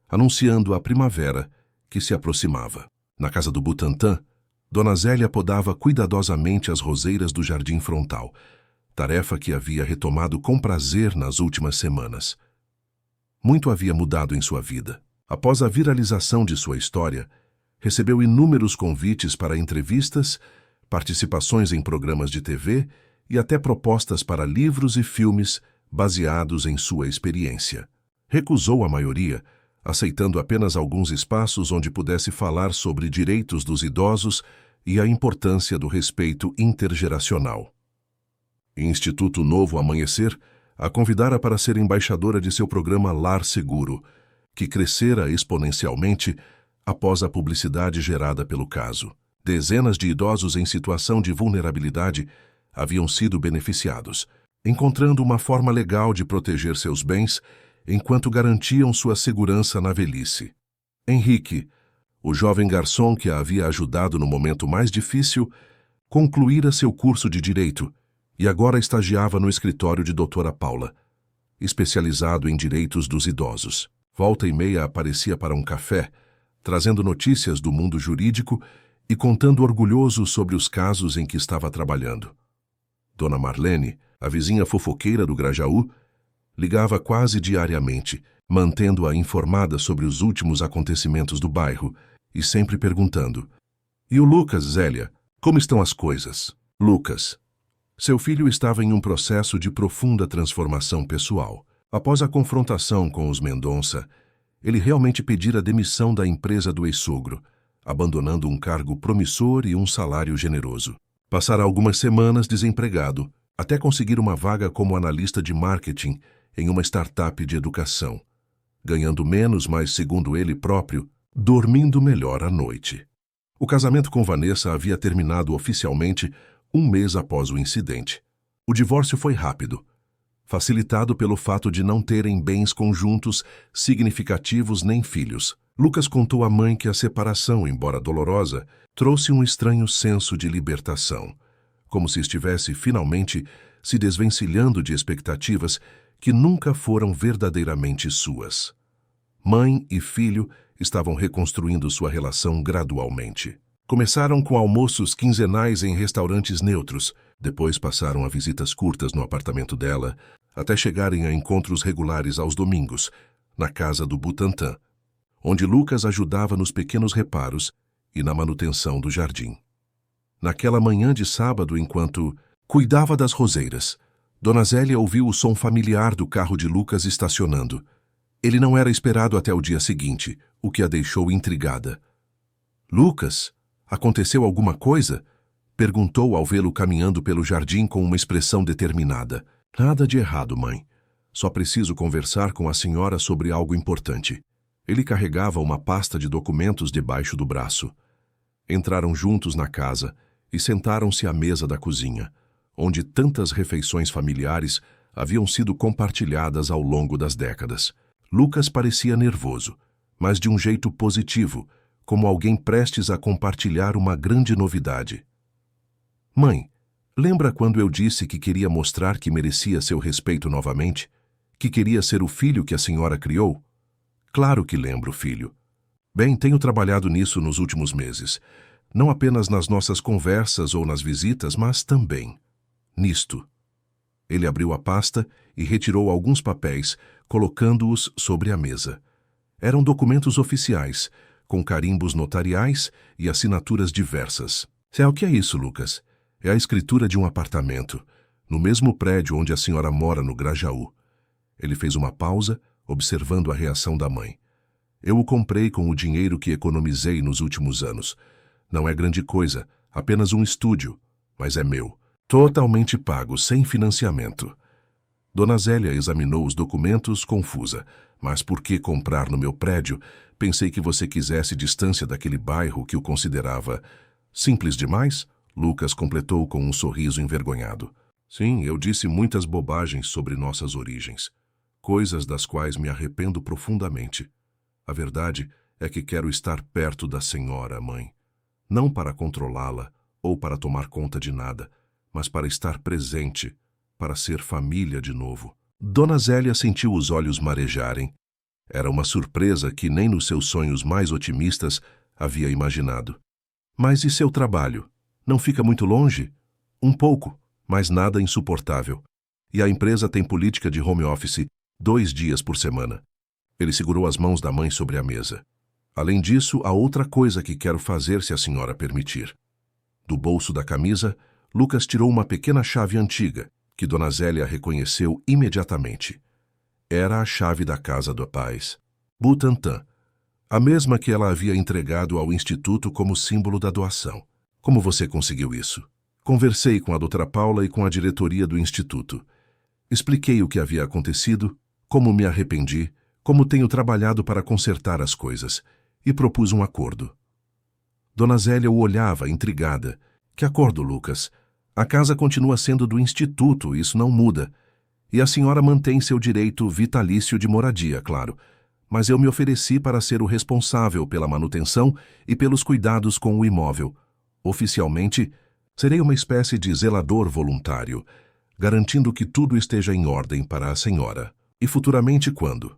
anunciando a primavera que se aproximava. Na casa do Butantã, Dona Zélia podava cuidadosamente as roseiras do jardim frontal, tarefa que havia retomado com prazer nas últimas semanas. Muito havia mudado em sua vida. Após a viralização de sua história, recebeu inúmeros convites para entrevistas, participações em programas de TV e até propostas para livros e filmes baseados em sua experiência. Recusou a maioria, aceitando apenas alguns espaços onde pudesse falar sobre direitos dos idosos e a importância do respeito intergeracional. Instituto Novo Amanhecer a convidara para ser embaixadora de seu programa Lar Seguro, que crescera exponencialmente após a publicidade gerada pelo caso. Dezenas de idosos em situação de vulnerabilidade haviam sido beneficiados, encontrando uma forma legal de proteger seus bens enquanto garantiam sua segurança na velhice. Henrique, o jovem garçom que a havia ajudado no momento mais difícil, concluíra seu curso de Direito e agora estagiava no escritório de Doutora Paula, especializado em direitos dos idosos. Volta e meia aparecia para um café, trazendo notícias do mundo jurídico e contando orgulhoso sobre os casos em que estava trabalhando. Dona Marlene, a vizinha fofoqueira do Grajaú, ligava quase diariamente, mantendo-a informada sobre os últimos acontecimentos do bairro e sempre perguntando: "E o Lucas, Zélia, como estão as coisas?" Lucas. Seu filho estava em um processo de profunda transformação pessoal. Após a confrontação com os Mendonça, ele realmente pedira demissão da empresa do ex-sogro, abandonando um cargo promissor e um salário generoso. Passara algumas semanas desempregado, até conseguir uma vaga como analista de marketing em uma startup de educação, ganhando menos, mas, segundo ele próprio, dormindo melhor à noite. O casamento com Vanessa havia terminado oficialmente um mês após o incidente. O divórcio foi rápido, facilitado pelo fato de não terem bens conjuntos significativos nem filhos. Lucas contou à mãe que a separação, embora dolorosa, trouxe um estranho senso de libertação, como se estivesse finalmente se desvencilhando de expectativas que nunca foram verdadeiramente suas. Mãe e filho estavam reconstruindo sua relação gradualmente. Começaram com almoços quinzenais em restaurantes neutros, depois passaram a visitas curtas no apartamento dela, até chegarem a encontros regulares aos domingos, na casa do Butantã, onde Lucas ajudava nos pequenos reparos e na manutenção do jardim. Naquela manhã de sábado, enquanto cuidava das roseiras, Dona Zélia ouviu o som familiar do carro de Lucas estacionando. Ele não era esperado até o dia seguinte, o que a deixou intrigada. "Lucas, aconteceu alguma coisa?" perguntou ao vê-lo caminhando pelo jardim com uma expressão determinada. "Nada de errado, mãe. Só preciso conversar com a senhora sobre algo importante." Ele carregava uma pasta de documentos debaixo do braço. Entraram juntos na casa e sentaram-se à mesa da cozinha, onde tantas refeições familiares haviam sido compartilhadas ao longo das décadas. Lucas parecia nervoso, mas de um jeito positivo, como alguém prestes a compartilhar uma grande novidade. "Mãe, lembra quando eu disse que queria mostrar que merecia seu respeito novamente? Que queria ser o filho que a senhora criou?" "Claro que lembro, filho. Bem, tenho trabalhado nisso nos últimos meses. Não apenas nas nossas conversas ou nas visitas, mas também nisto." Ele abriu a pasta e retirou alguns papéis, colocando-os sobre a mesa. Eram documentos oficiais, com carimbos notariais e assinaturas diversas. O que é isso, Lucas?" "É a escritura de um apartamento, no mesmo prédio onde a senhora mora no Grajaú." Ele fez uma pausa, observando a reação da mãe. "Eu o comprei com o dinheiro que economizei nos últimos anos. Não é grande coisa, apenas um estúdio, mas é meu. Totalmente pago, sem financiamento." Dona Zélia examinou os documentos, confusa. "Mas por que comprar no meu prédio? Pensei que você quisesse distância daquele bairro que o considerava simples demais?" Lucas completou com um sorriso envergonhado. "Sim, eu disse muitas bobagens sobre nossas origens, coisas das quais me arrependo profundamente. A verdade é que quero estar perto da senhora, mãe. Não para controlá-la ou para tomar conta de nada, mas para estar presente, para ser família de novo." Dona Zélia sentiu os olhos marejarem. Era uma surpresa que nem nos seus sonhos mais otimistas havia imaginado. "Mas e seu trabalho? Não fica muito longe?" "Um pouco, mas nada insuportável. E a empresa tem política de home office 2 dias por semana." Ele segurou as mãos da mãe sobre a mesa. "Além disso, há outra coisa que quero fazer se a senhora permitir." Do bolso da camisa, Lucas tirou uma pequena chave antiga, que Dona Zélia reconheceu imediatamente. Era a chave da casa do Paz. Butantã, a mesma que ela havia entregado ao Instituto como símbolo da doação. Como você conseguiu isso? Conversei com a doutora Paula e com a diretoria do Instituto. Expliquei o que havia acontecido, como me arrependi, como tenho trabalhado para consertar as coisas, e propus um acordo. Dona Zélia o olhava, intrigada. Que acordo, Lucas? A casa continua sendo do Instituto, isso não muda. E a senhora mantém seu direito vitalício de moradia, claro. Mas eu me ofereci para ser o responsável pela manutenção e pelos cuidados com o imóvel. Oficialmente, serei uma espécie de zelador voluntário, garantindo que tudo esteja em ordem para a senhora. E futuramente quando?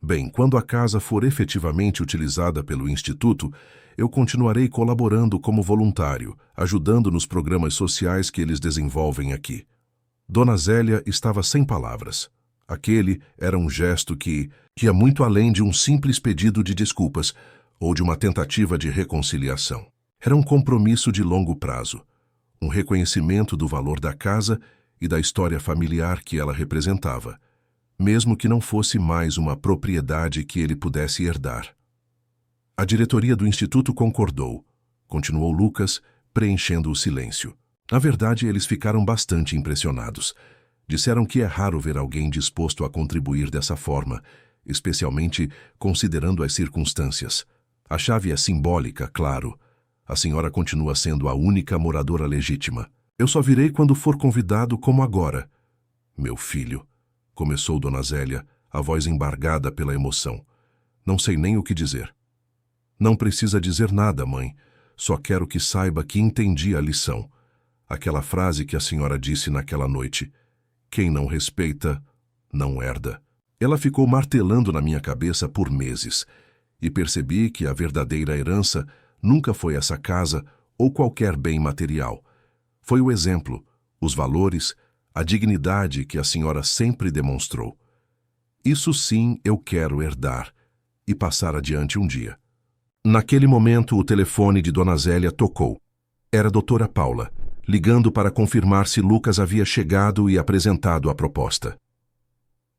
Bem, quando a casa for efetivamente utilizada pelo Instituto, eu continuarei colaborando como voluntário, ajudando nos programas sociais que eles desenvolvem aqui. Dona Zélia estava sem palavras. Aquele era um gesto que ia muito além de um simples pedido de desculpas ou de uma tentativa de reconciliação. Era um compromisso de longo prazo, um reconhecimento do valor da casa e da história familiar que ela representava, mesmo que não fosse mais uma propriedade que ele pudesse herdar. A diretoria do Instituto concordou, continuou Lucas, preenchendo o silêncio. Na verdade, eles ficaram bastante impressionados. Disseram que é raro ver alguém disposto a contribuir dessa forma, especialmente considerando as circunstâncias. A chave é simbólica, claro. A senhora continua sendo a única moradora legítima. Eu só virei quando for convidado como agora. Meu filho, começou Dona Zélia, a voz embargada pela emoção. Não sei nem o que dizer. Não precisa dizer nada, mãe. Só quero que saiba que entendi a lição. Aquela frase que a senhora disse naquela noite. Quem não respeita, não herda. Ela ficou martelando na minha cabeça por meses, e percebi que a verdadeira herança nunca foi essa casa ou qualquer bem material. Foi o exemplo, os valores, a dignidade que a senhora sempre demonstrou. Isso sim eu quero herdar e passar adiante um dia. Naquele momento, o telefone de Dona Zélia tocou. Era a doutora Paula, ligando para confirmar se Lucas havia chegado e apresentado a proposta.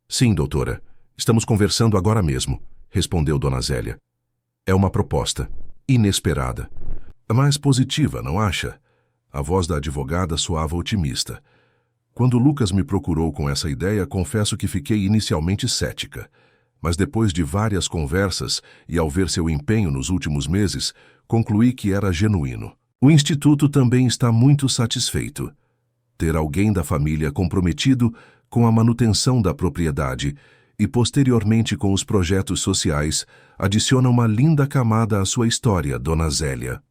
Sim, doutora. Estamos conversando agora mesmo, respondeu Dona Zélia. É uma proposta inesperada, mas positiva, não acha? A voz da advogada soava otimista. Quando Lucas me procurou com essa ideia, confesso que fiquei inicialmente cética. Mas depois de várias conversas e ao ver seu empenho nos últimos meses, concluí que era genuíno. O Instituto também está muito satisfeito. Ter alguém da família comprometido com a manutenção da propriedade e posteriormente com os projetos sociais adiciona uma linda camada à sua história, Dona Zélia.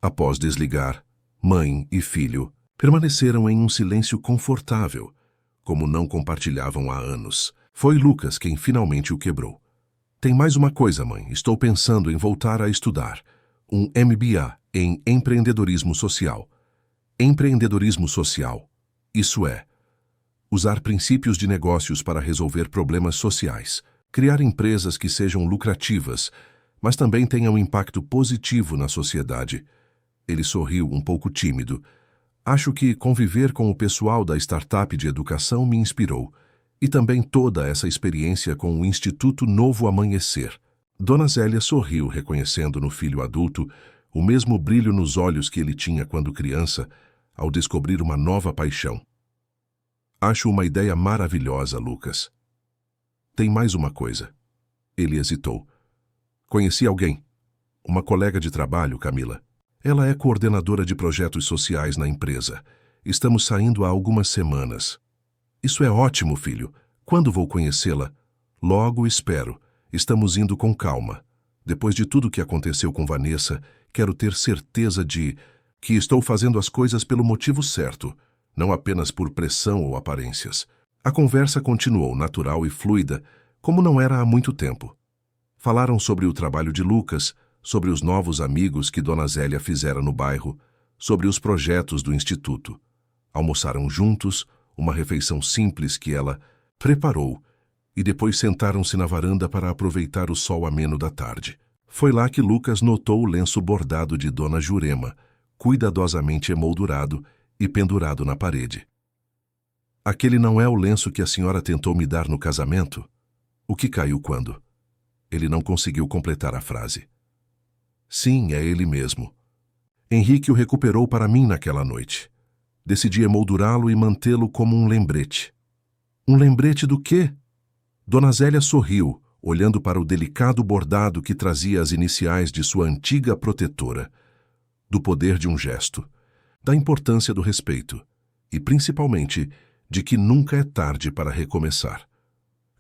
Após desligar, mãe e filho permaneceram em um silêncio confortável, como não compartilhavam há anos. Foi Lucas quem finalmente o quebrou. Tem mais uma coisa, mãe. Estou pensando em voltar a estudar. Um MBA em empreendedorismo social. Empreendedorismo social. Isso é, usar princípios de negócios para resolver problemas sociais. Criar empresas que sejam lucrativas, mas também tenham impacto positivo na sociedade. Ele sorriu um pouco tímido. Acho que conviver com o pessoal da startup de educação me inspirou. E também toda essa experiência com o Instituto Novo Amanhecer. Dona Zélia sorriu, reconhecendo no filho adulto o mesmo brilho nos olhos que ele tinha quando criança, ao descobrir uma nova paixão. Acho uma ideia maravilhosa, Lucas. Tem mais uma coisa. Ele hesitou. Conheci alguém. Uma colega de trabalho, Camila. Ela é coordenadora de projetos sociais na empresa. Estamos saindo há algumas semanas. Isso é ótimo, filho. Quando vou conhecê-la? Logo, espero. Estamos indo com calma. Depois de tudo que aconteceu com Vanessa, quero ter certeza de que estou fazendo as coisas pelo motivo certo, não apenas por pressão ou aparências. A conversa continuou natural e fluida, como não era há muito tempo. Falaram sobre o trabalho de Lucas, sobre os novos amigos que Dona Zélia fizera no bairro, sobre os projetos do Instituto. Almoçaram juntos, uma refeição simples que ela preparou, e depois sentaram-se na varanda para aproveitar o sol ameno da tarde. Foi lá que Lucas notou o lenço bordado de Dona Jurema, cuidadosamente emoldurado e pendurado na parede. Aquele não é o lenço que a senhora tentou me dar no casamento? O que caiu quando? Ele não conseguiu completar a frase. Sim, é ele mesmo. Henrique o recuperou para mim naquela noite. Decidi emoldurá-lo e mantê-lo como um lembrete. Um lembrete do quê? Dona Zélia sorriu, olhando para o delicado bordado que trazia as iniciais de sua antiga protetora. Do poder de um gesto, da importância do respeito e, principalmente, de que nunca é tarde para recomeçar.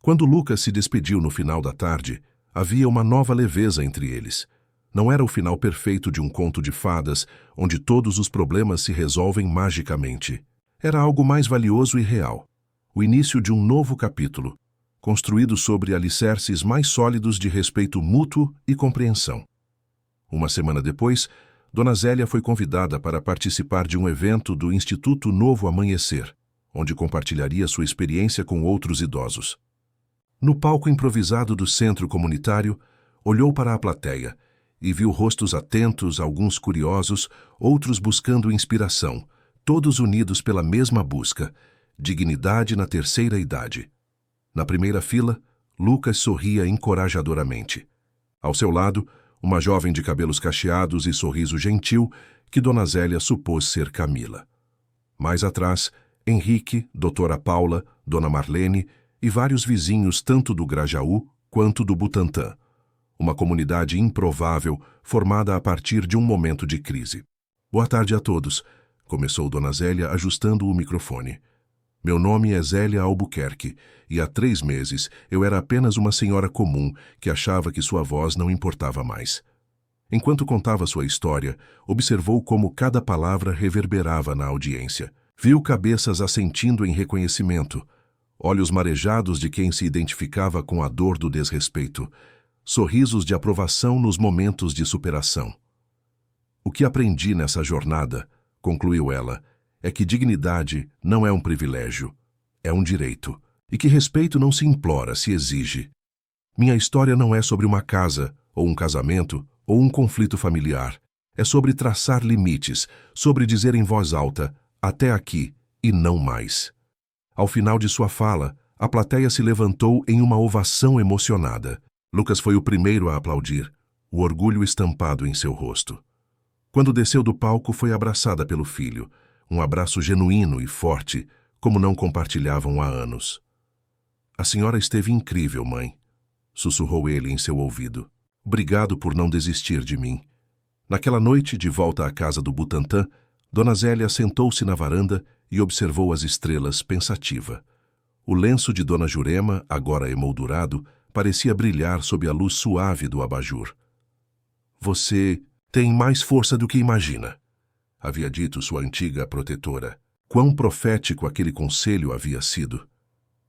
Quando Lucas se despediu no final da tarde, havia uma nova leveza entre eles. Não era o final perfeito de um conto de fadas, onde todos os problemas se resolvem magicamente. Era algo mais valioso e real. O início de um novo capítulo, construído sobre alicerces mais sólidos de respeito mútuo e compreensão. Uma semana depois, Dona Zélia foi convidada para participar de um evento do Instituto Novo Amanhecer, onde compartilharia sua experiência com outros idosos. No palco improvisado do centro comunitário, olhou para a plateia e viu rostos atentos, alguns curiosos, outros buscando inspiração, todos unidos pela mesma busca, dignidade na terceira idade. Na primeira fila, Lucas sorria encorajadoramente. Ao seu lado, uma jovem de cabelos cacheados e sorriso gentil, que Dona Zélia supôs ser Camila. Mais atrás, Henrique, Doutora Paula, Dona Marlene e vários vizinhos tanto do Grajaú quanto do Butantã. Uma comunidade improvável formada a partir de um momento de crise. Boa tarde a todos, começou Dona Zélia ajustando o microfone. Meu nome é Zélia Albuquerque e há 3 meses eu era apenas uma senhora comum que achava que sua voz não importava mais. Enquanto contava sua história, observou como cada palavra reverberava na audiência. Viu cabeças assentindo em reconhecimento, olhos marejados de quem se identificava com a dor do desrespeito, sorrisos de aprovação nos momentos de superação. O que aprendi nessa jornada, concluiu ela, é que dignidade não é um privilégio, é um direito, e que respeito não se implora, se exige. Minha história não é sobre uma casa, ou um casamento, ou um conflito familiar. É sobre traçar limites, sobre dizer em voz alta, até aqui e não mais. Ao final de sua fala, a plateia se levantou em uma ovação emocionada. Lucas foi o primeiro a aplaudir, o orgulho estampado em seu rosto. Quando desceu do palco, foi abraçada pelo filho, um abraço genuíno e forte, como não compartilhavam há anos. A senhora esteve incrível, mãe, sussurrou ele em seu ouvido. Obrigado por não desistir de mim. Naquela noite, de volta à casa do Butantã, Dona Zélia sentou-se na varanda e observou as estrelas pensativa. O lenço de Dona Jurema, agora emoldurado, parecia brilhar sob a luz suave do abajur. Você tem mais força do que imagina, havia dito sua antiga protetora. Quão profético aquele conselho havia sido.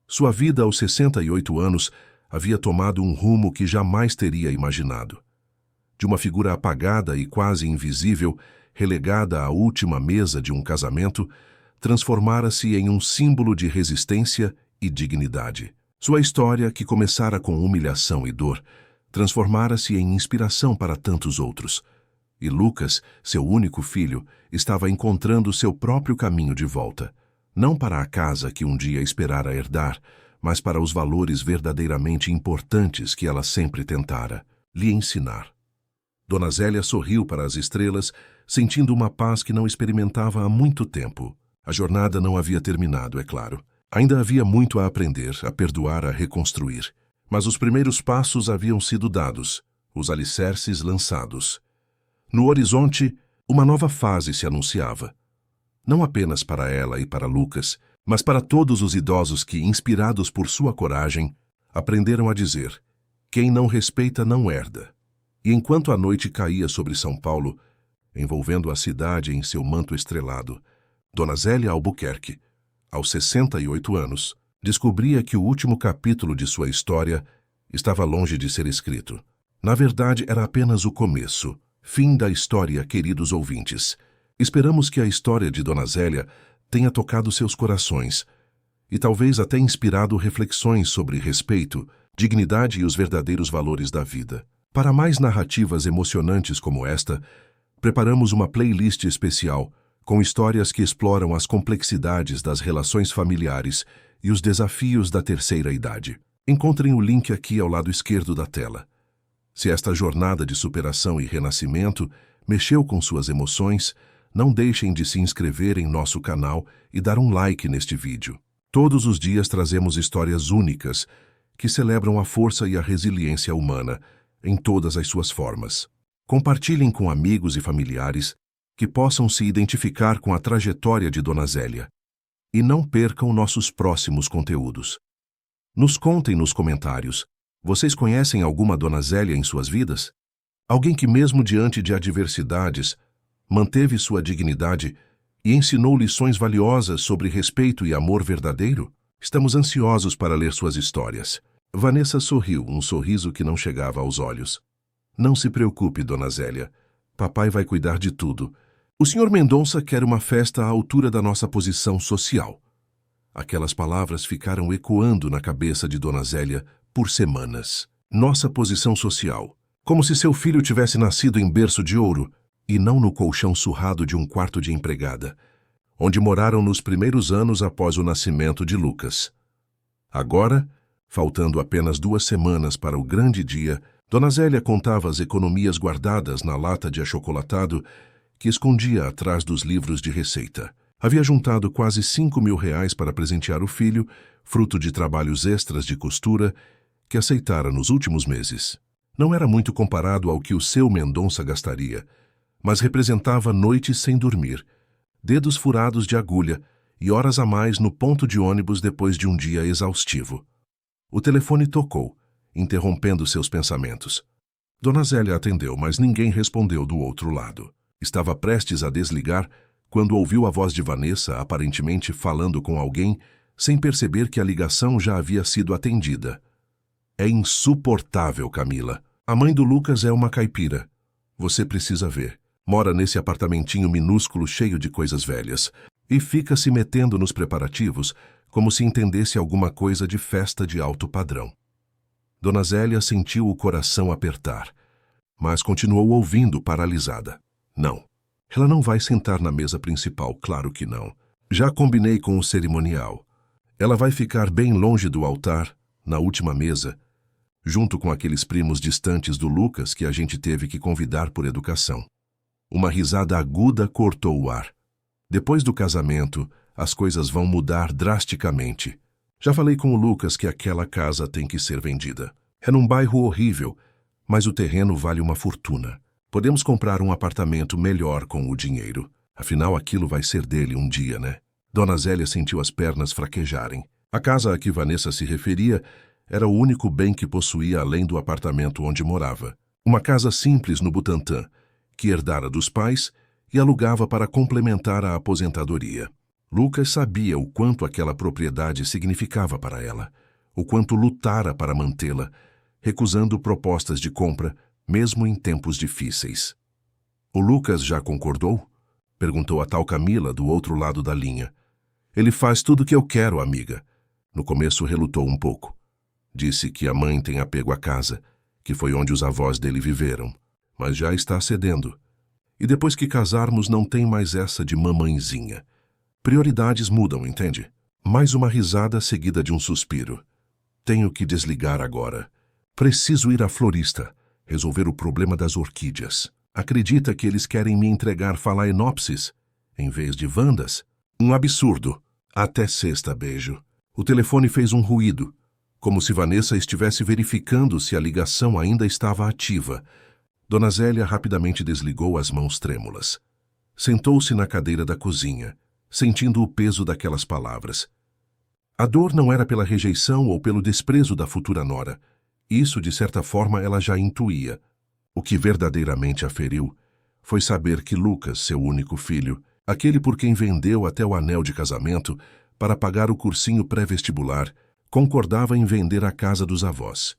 Sua vida aos 68 anos havia tomado um rumo que jamais teria imaginado. De uma figura apagada e quase invisível, relegada à última mesa de um casamento, transformara-se em um símbolo de resistência e dignidade. Sua história, que começara com humilhação e dor, transformara-se em inspiração para tantos outros. E Lucas, seu único filho, estava encontrando seu próprio caminho de volta, não para a casa que um dia esperara herdar, mas para os valores verdadeiramente importantes que ela sempre tentara lhe ensinar. Dona Zélia sorriu para as estrelas, sentindo uma paz que não experimentava há muito tempo. A jornada não havia terminado, é claro. Ainda havia muito a aprender, a perdoar, a reconstruir. Mas os primeiros passos haviam sido dados, os alicerces lançados. No horizonte, uma nova fase se anunciava. Não apenas para ela e para Lucas, mas para todos os idosos que, inspirados por sua coragem, aprenderam a dizer: quem não respeita não herda. E enquanto a noite caía sobre São Paulo, envolvendo a cidade em seu manto estrelado, Dona Zélia Albuquerque, aos 68 anos, descobria que o último capítulo de sua história estava longe de ser escrito. Na verdade, era apenas o começo. Fim da história, queridos ouvintes. Esperamos que a história de Dona Zélia tenha tocado seus corações e talvez até inspirado reflexões sobre respeito, dignidade e os verdadeiros valores da vida. Para mais narrativas emocionantes como esta, preparamos uma playlist especial com histórias que exploram as complexidades das relações familiares e os desafios da terceira idade. Encontrem o link aqui ao lado esquerdo da tela. Se esta jornada de superação e renascimento mexeu com suas emoções, não deixem de se inscrever em nosso canal e dar um like neste vídeo. Todos os dias trazemos histórias únicas que celebram a força e a resiliência humana em todas as suas formas. Compartilhem com amigos e familiares que possam se identificar com a trajetória de Dona Zélia. E não percam nossos próximos conteúdos. Nos contem nos comentários, vocês conhecem alguma Dona Zélia em suas vidas? Alguém que mesmo diante de adversidades, manteve sua dignidade e ensinou lições valiosas sobre respeito e amor verdadeiro? Estamos ansiosos para ler suas histórias. Vanessa sorriu, um sorriso que não chegava aos olhos. Não se preocupe, Dona Zélia. Papai vai cuidar de tudo. O Sr. Mendonça quer uma festa à altura da nossa posição social. Aquelas palavras ficaram ecoando na cabeça de Dona Zélia por semanas. Nossa posição social. Como se seu filho tivesse nascido em berço de ouro e não no colchão surrado de um quarto de empregada, onde moraram nos primeiros anos após o nascimento de Lucas. Agora, faltando apenas 2 semanas para o grande dia, Dona Zélia contava as economias guardadas na lata de achocolatado que escondia atrás dos livros de receita. Havia juntado quase R$ 5.000 para presentear o filho, fruto de trabalhos extras de costura que aceitara nos últimos meses. Não era muito comparado ao que o seu Mendonça gastaria, mas representava noites sem dormir, dedos furados de agulha e horas a mais no ponto de ônibus depois de um dia exaustivo. O telefone tocou, interrompendo seus pensamentos. Dona Zélia atendeu, mas ninguém respondeu do outro lado. Estava prestes a desligar quando ouviu a voz de Vanessa, aparentemente falando com alguém, sem perceber que a ligação já havia sido atendida. É insuportável, Camila. A mãe do Lucas é uma caipira. Você precisa ver. Mora nesse apartamentinho minúsculo cheio de coisas velhas e fica se metendo nos preparativos como se entendesse alguma coisa de festa de alto padrão. Dona Zélia sentiu o coração apertar, mas continuou ouvindo paralisada. Não, ela não vai sentar na mesa principal, claro que não. Já combinei com o cerimonial. Ela vai ficar bem longe do altar, na última mesa, junto com aqueles primos distantes do Lucas que a gente teve que convidar por educação. Uma risada aguda cortou o ar. Depois do casamento, as coisas vão mudar drasticamente. Já falei com o Lucas que aquela casa tem que ser vendida. É num bairro horrível, mas o terreno vale uma fortuna. Podemos comprar um apartamento melhor com o dinheiro. Afinal, aquilo vai ser dele um dia, né? Dona Zélia sentiu as pernas fraquejarem. A casa a que Vanessa se referia era o único bem que possuía além do apartamento onde morava. Uma casa simples no Butantã, que herdara dos pais e alugava para complementar a aposentadoria. Lucas sabia o quanto aquela propriedade significava para ela, o quanto lutara para mantê-la, recusando propostas de compra, mesmo em tempos difíceis. O Lucas já concordou? Perguntou a tal Camila do outro lado da linha. Ele faz tudo o que eu quero, amiga. No começo relutou um pouco. Disse que a mãe tem apego à casa, que foi onde os avós dele viveram, mas já está cedendo. E depois que casarmos não tem mais essa de mamãezinha. Prioridades mudam, entende? Mais uma risada seguida de um suspiro. Tenho que desligar agora. Preciso ir à florista, resolver o problema das orquídeas. Acredita que eles querem me entregar phalaenopsis em vez de vandas? Um absurdo. Até sexta, beijo. O telefone fez um ruído, como se Vanessa estivesse verificando se a ligação ainda estava ativa. Dona Zélia rapidamente desligou as mãos trêmulas. Sentou-se na cadeira da cozinha, sentindo o peso daquelas palavras. A dor não era pela rejeição ou pelo desprezo da futura nora. Isso, de certa forma, ela já intuía. O que verdadeiramente a feriu foi saber que Lucas, seu único filho, aquele por quem vendeu até o anel de casamento para pagar o cursinho pré-vestibular, concordava em vender a casa dos avós.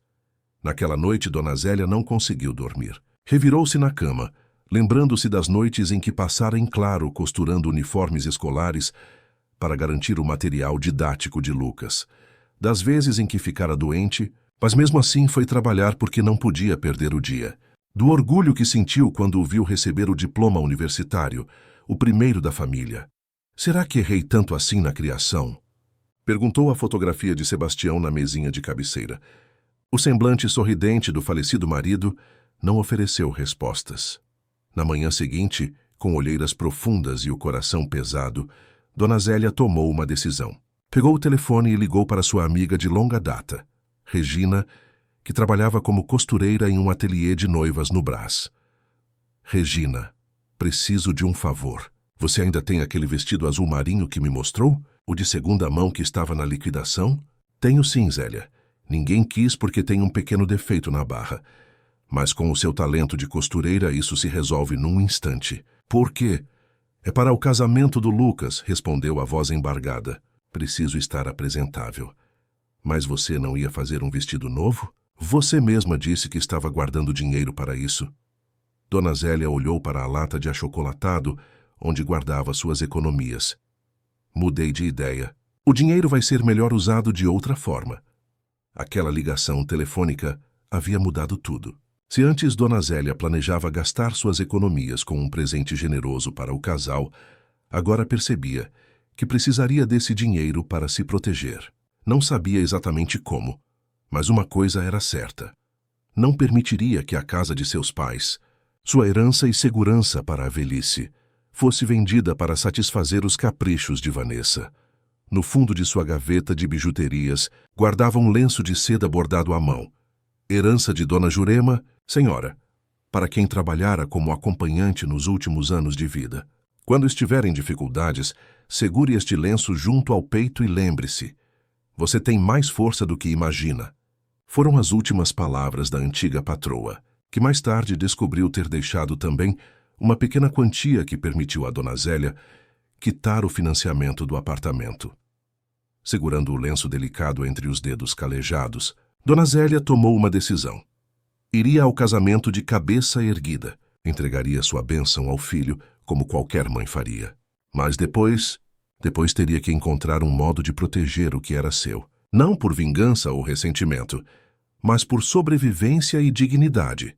Naquela noite, Dona Zélia não conseguiu dormir. Revirou-se na cama, lembrando-se das noites em que passara em claro costurando uniformes escolares para garantir o material didático de Lucas, das vezes em que ficara doente, mas mesmo assim foi trabalhar porque não podia perder o dia, do orgulho que sentiu quando o viu receber o diploma universitário, o primeiro da família. Será que errei tanto assim na criação? Perguntou a fotografia de Sebastião na mesinha de cabeceira. O semblante sorridente do falecido marido não ofereceu respostas. Na manhã seguinte, com olheiras profundas e o coração pesado, Dona Zélia tomou uma decisão. Pegou o telefone e ligou para sua amiga de longa data, Regina, que trabalhava como costureira em um ateliê de noivas no Brás. Regina, preciso de um favor. Você ainda tem aquele vestido azul marinho que me mostrou? O de segunda mão que estava na liquidação? Tenho sim, Zélia. Ninguém quis porque tem um pequeno defeito na barra. Mas com o seu talento de costureira isso se resolve num instante. Por quê? É para o casamento do Lucas, respondeu a voz embargada. Preciso estar apresentável. Mas você não ia fazer um vestido novo? Você mesma disse que estava guardando dinheiro para isso. Dona Zélia olhou para a lata de achocolatado, onde guardava suas economias. Mudei de ideia. O dinheiro vai ser melhor usado de outra forma. Aquela ligação telefônica havia mudado tudo. Se antes Dona Zélia planejava gastar suas economias com um presente generoso para o casal, agora percebia que precisaria desse dinheiro para se proteger. Não sabia exatamente como, mas uma coisa era certa. Não permitiria que a casa de seus pais, sua herança e segurança para a velhice, fosse vendida para satisfazer os caprichos de Vanessa. No fundo de sua gaveta de bijuterias, guardava um lenço de seda bordado à mão. Herança de Dona Jurema, senhora, para quem trabalhara como acompanhante nos últimos anos de vida. Quando estiver em dificuldades, segure este lenço junto ao peito e lembre-se, você tem mais força do que imagina. Foram as últimas palavras da antiga patroa, que mais tarde descobriu ter deixado também uma pequena quantia que permitiu a Dona Zélia quitar o financiamento do apartamento. Segurando o lenço delicado entre os dedos calejados, Dona Zélia tomou uma decisão. Iria ao casamento de cabeça erguida, entregaria sua bênção ao filho, como qualquer mãe faria. Mas depois teria que encontrar um modo de proteger o que era seu. Não por vingança ou ressentimento, mas por sobrevivência e dignidade.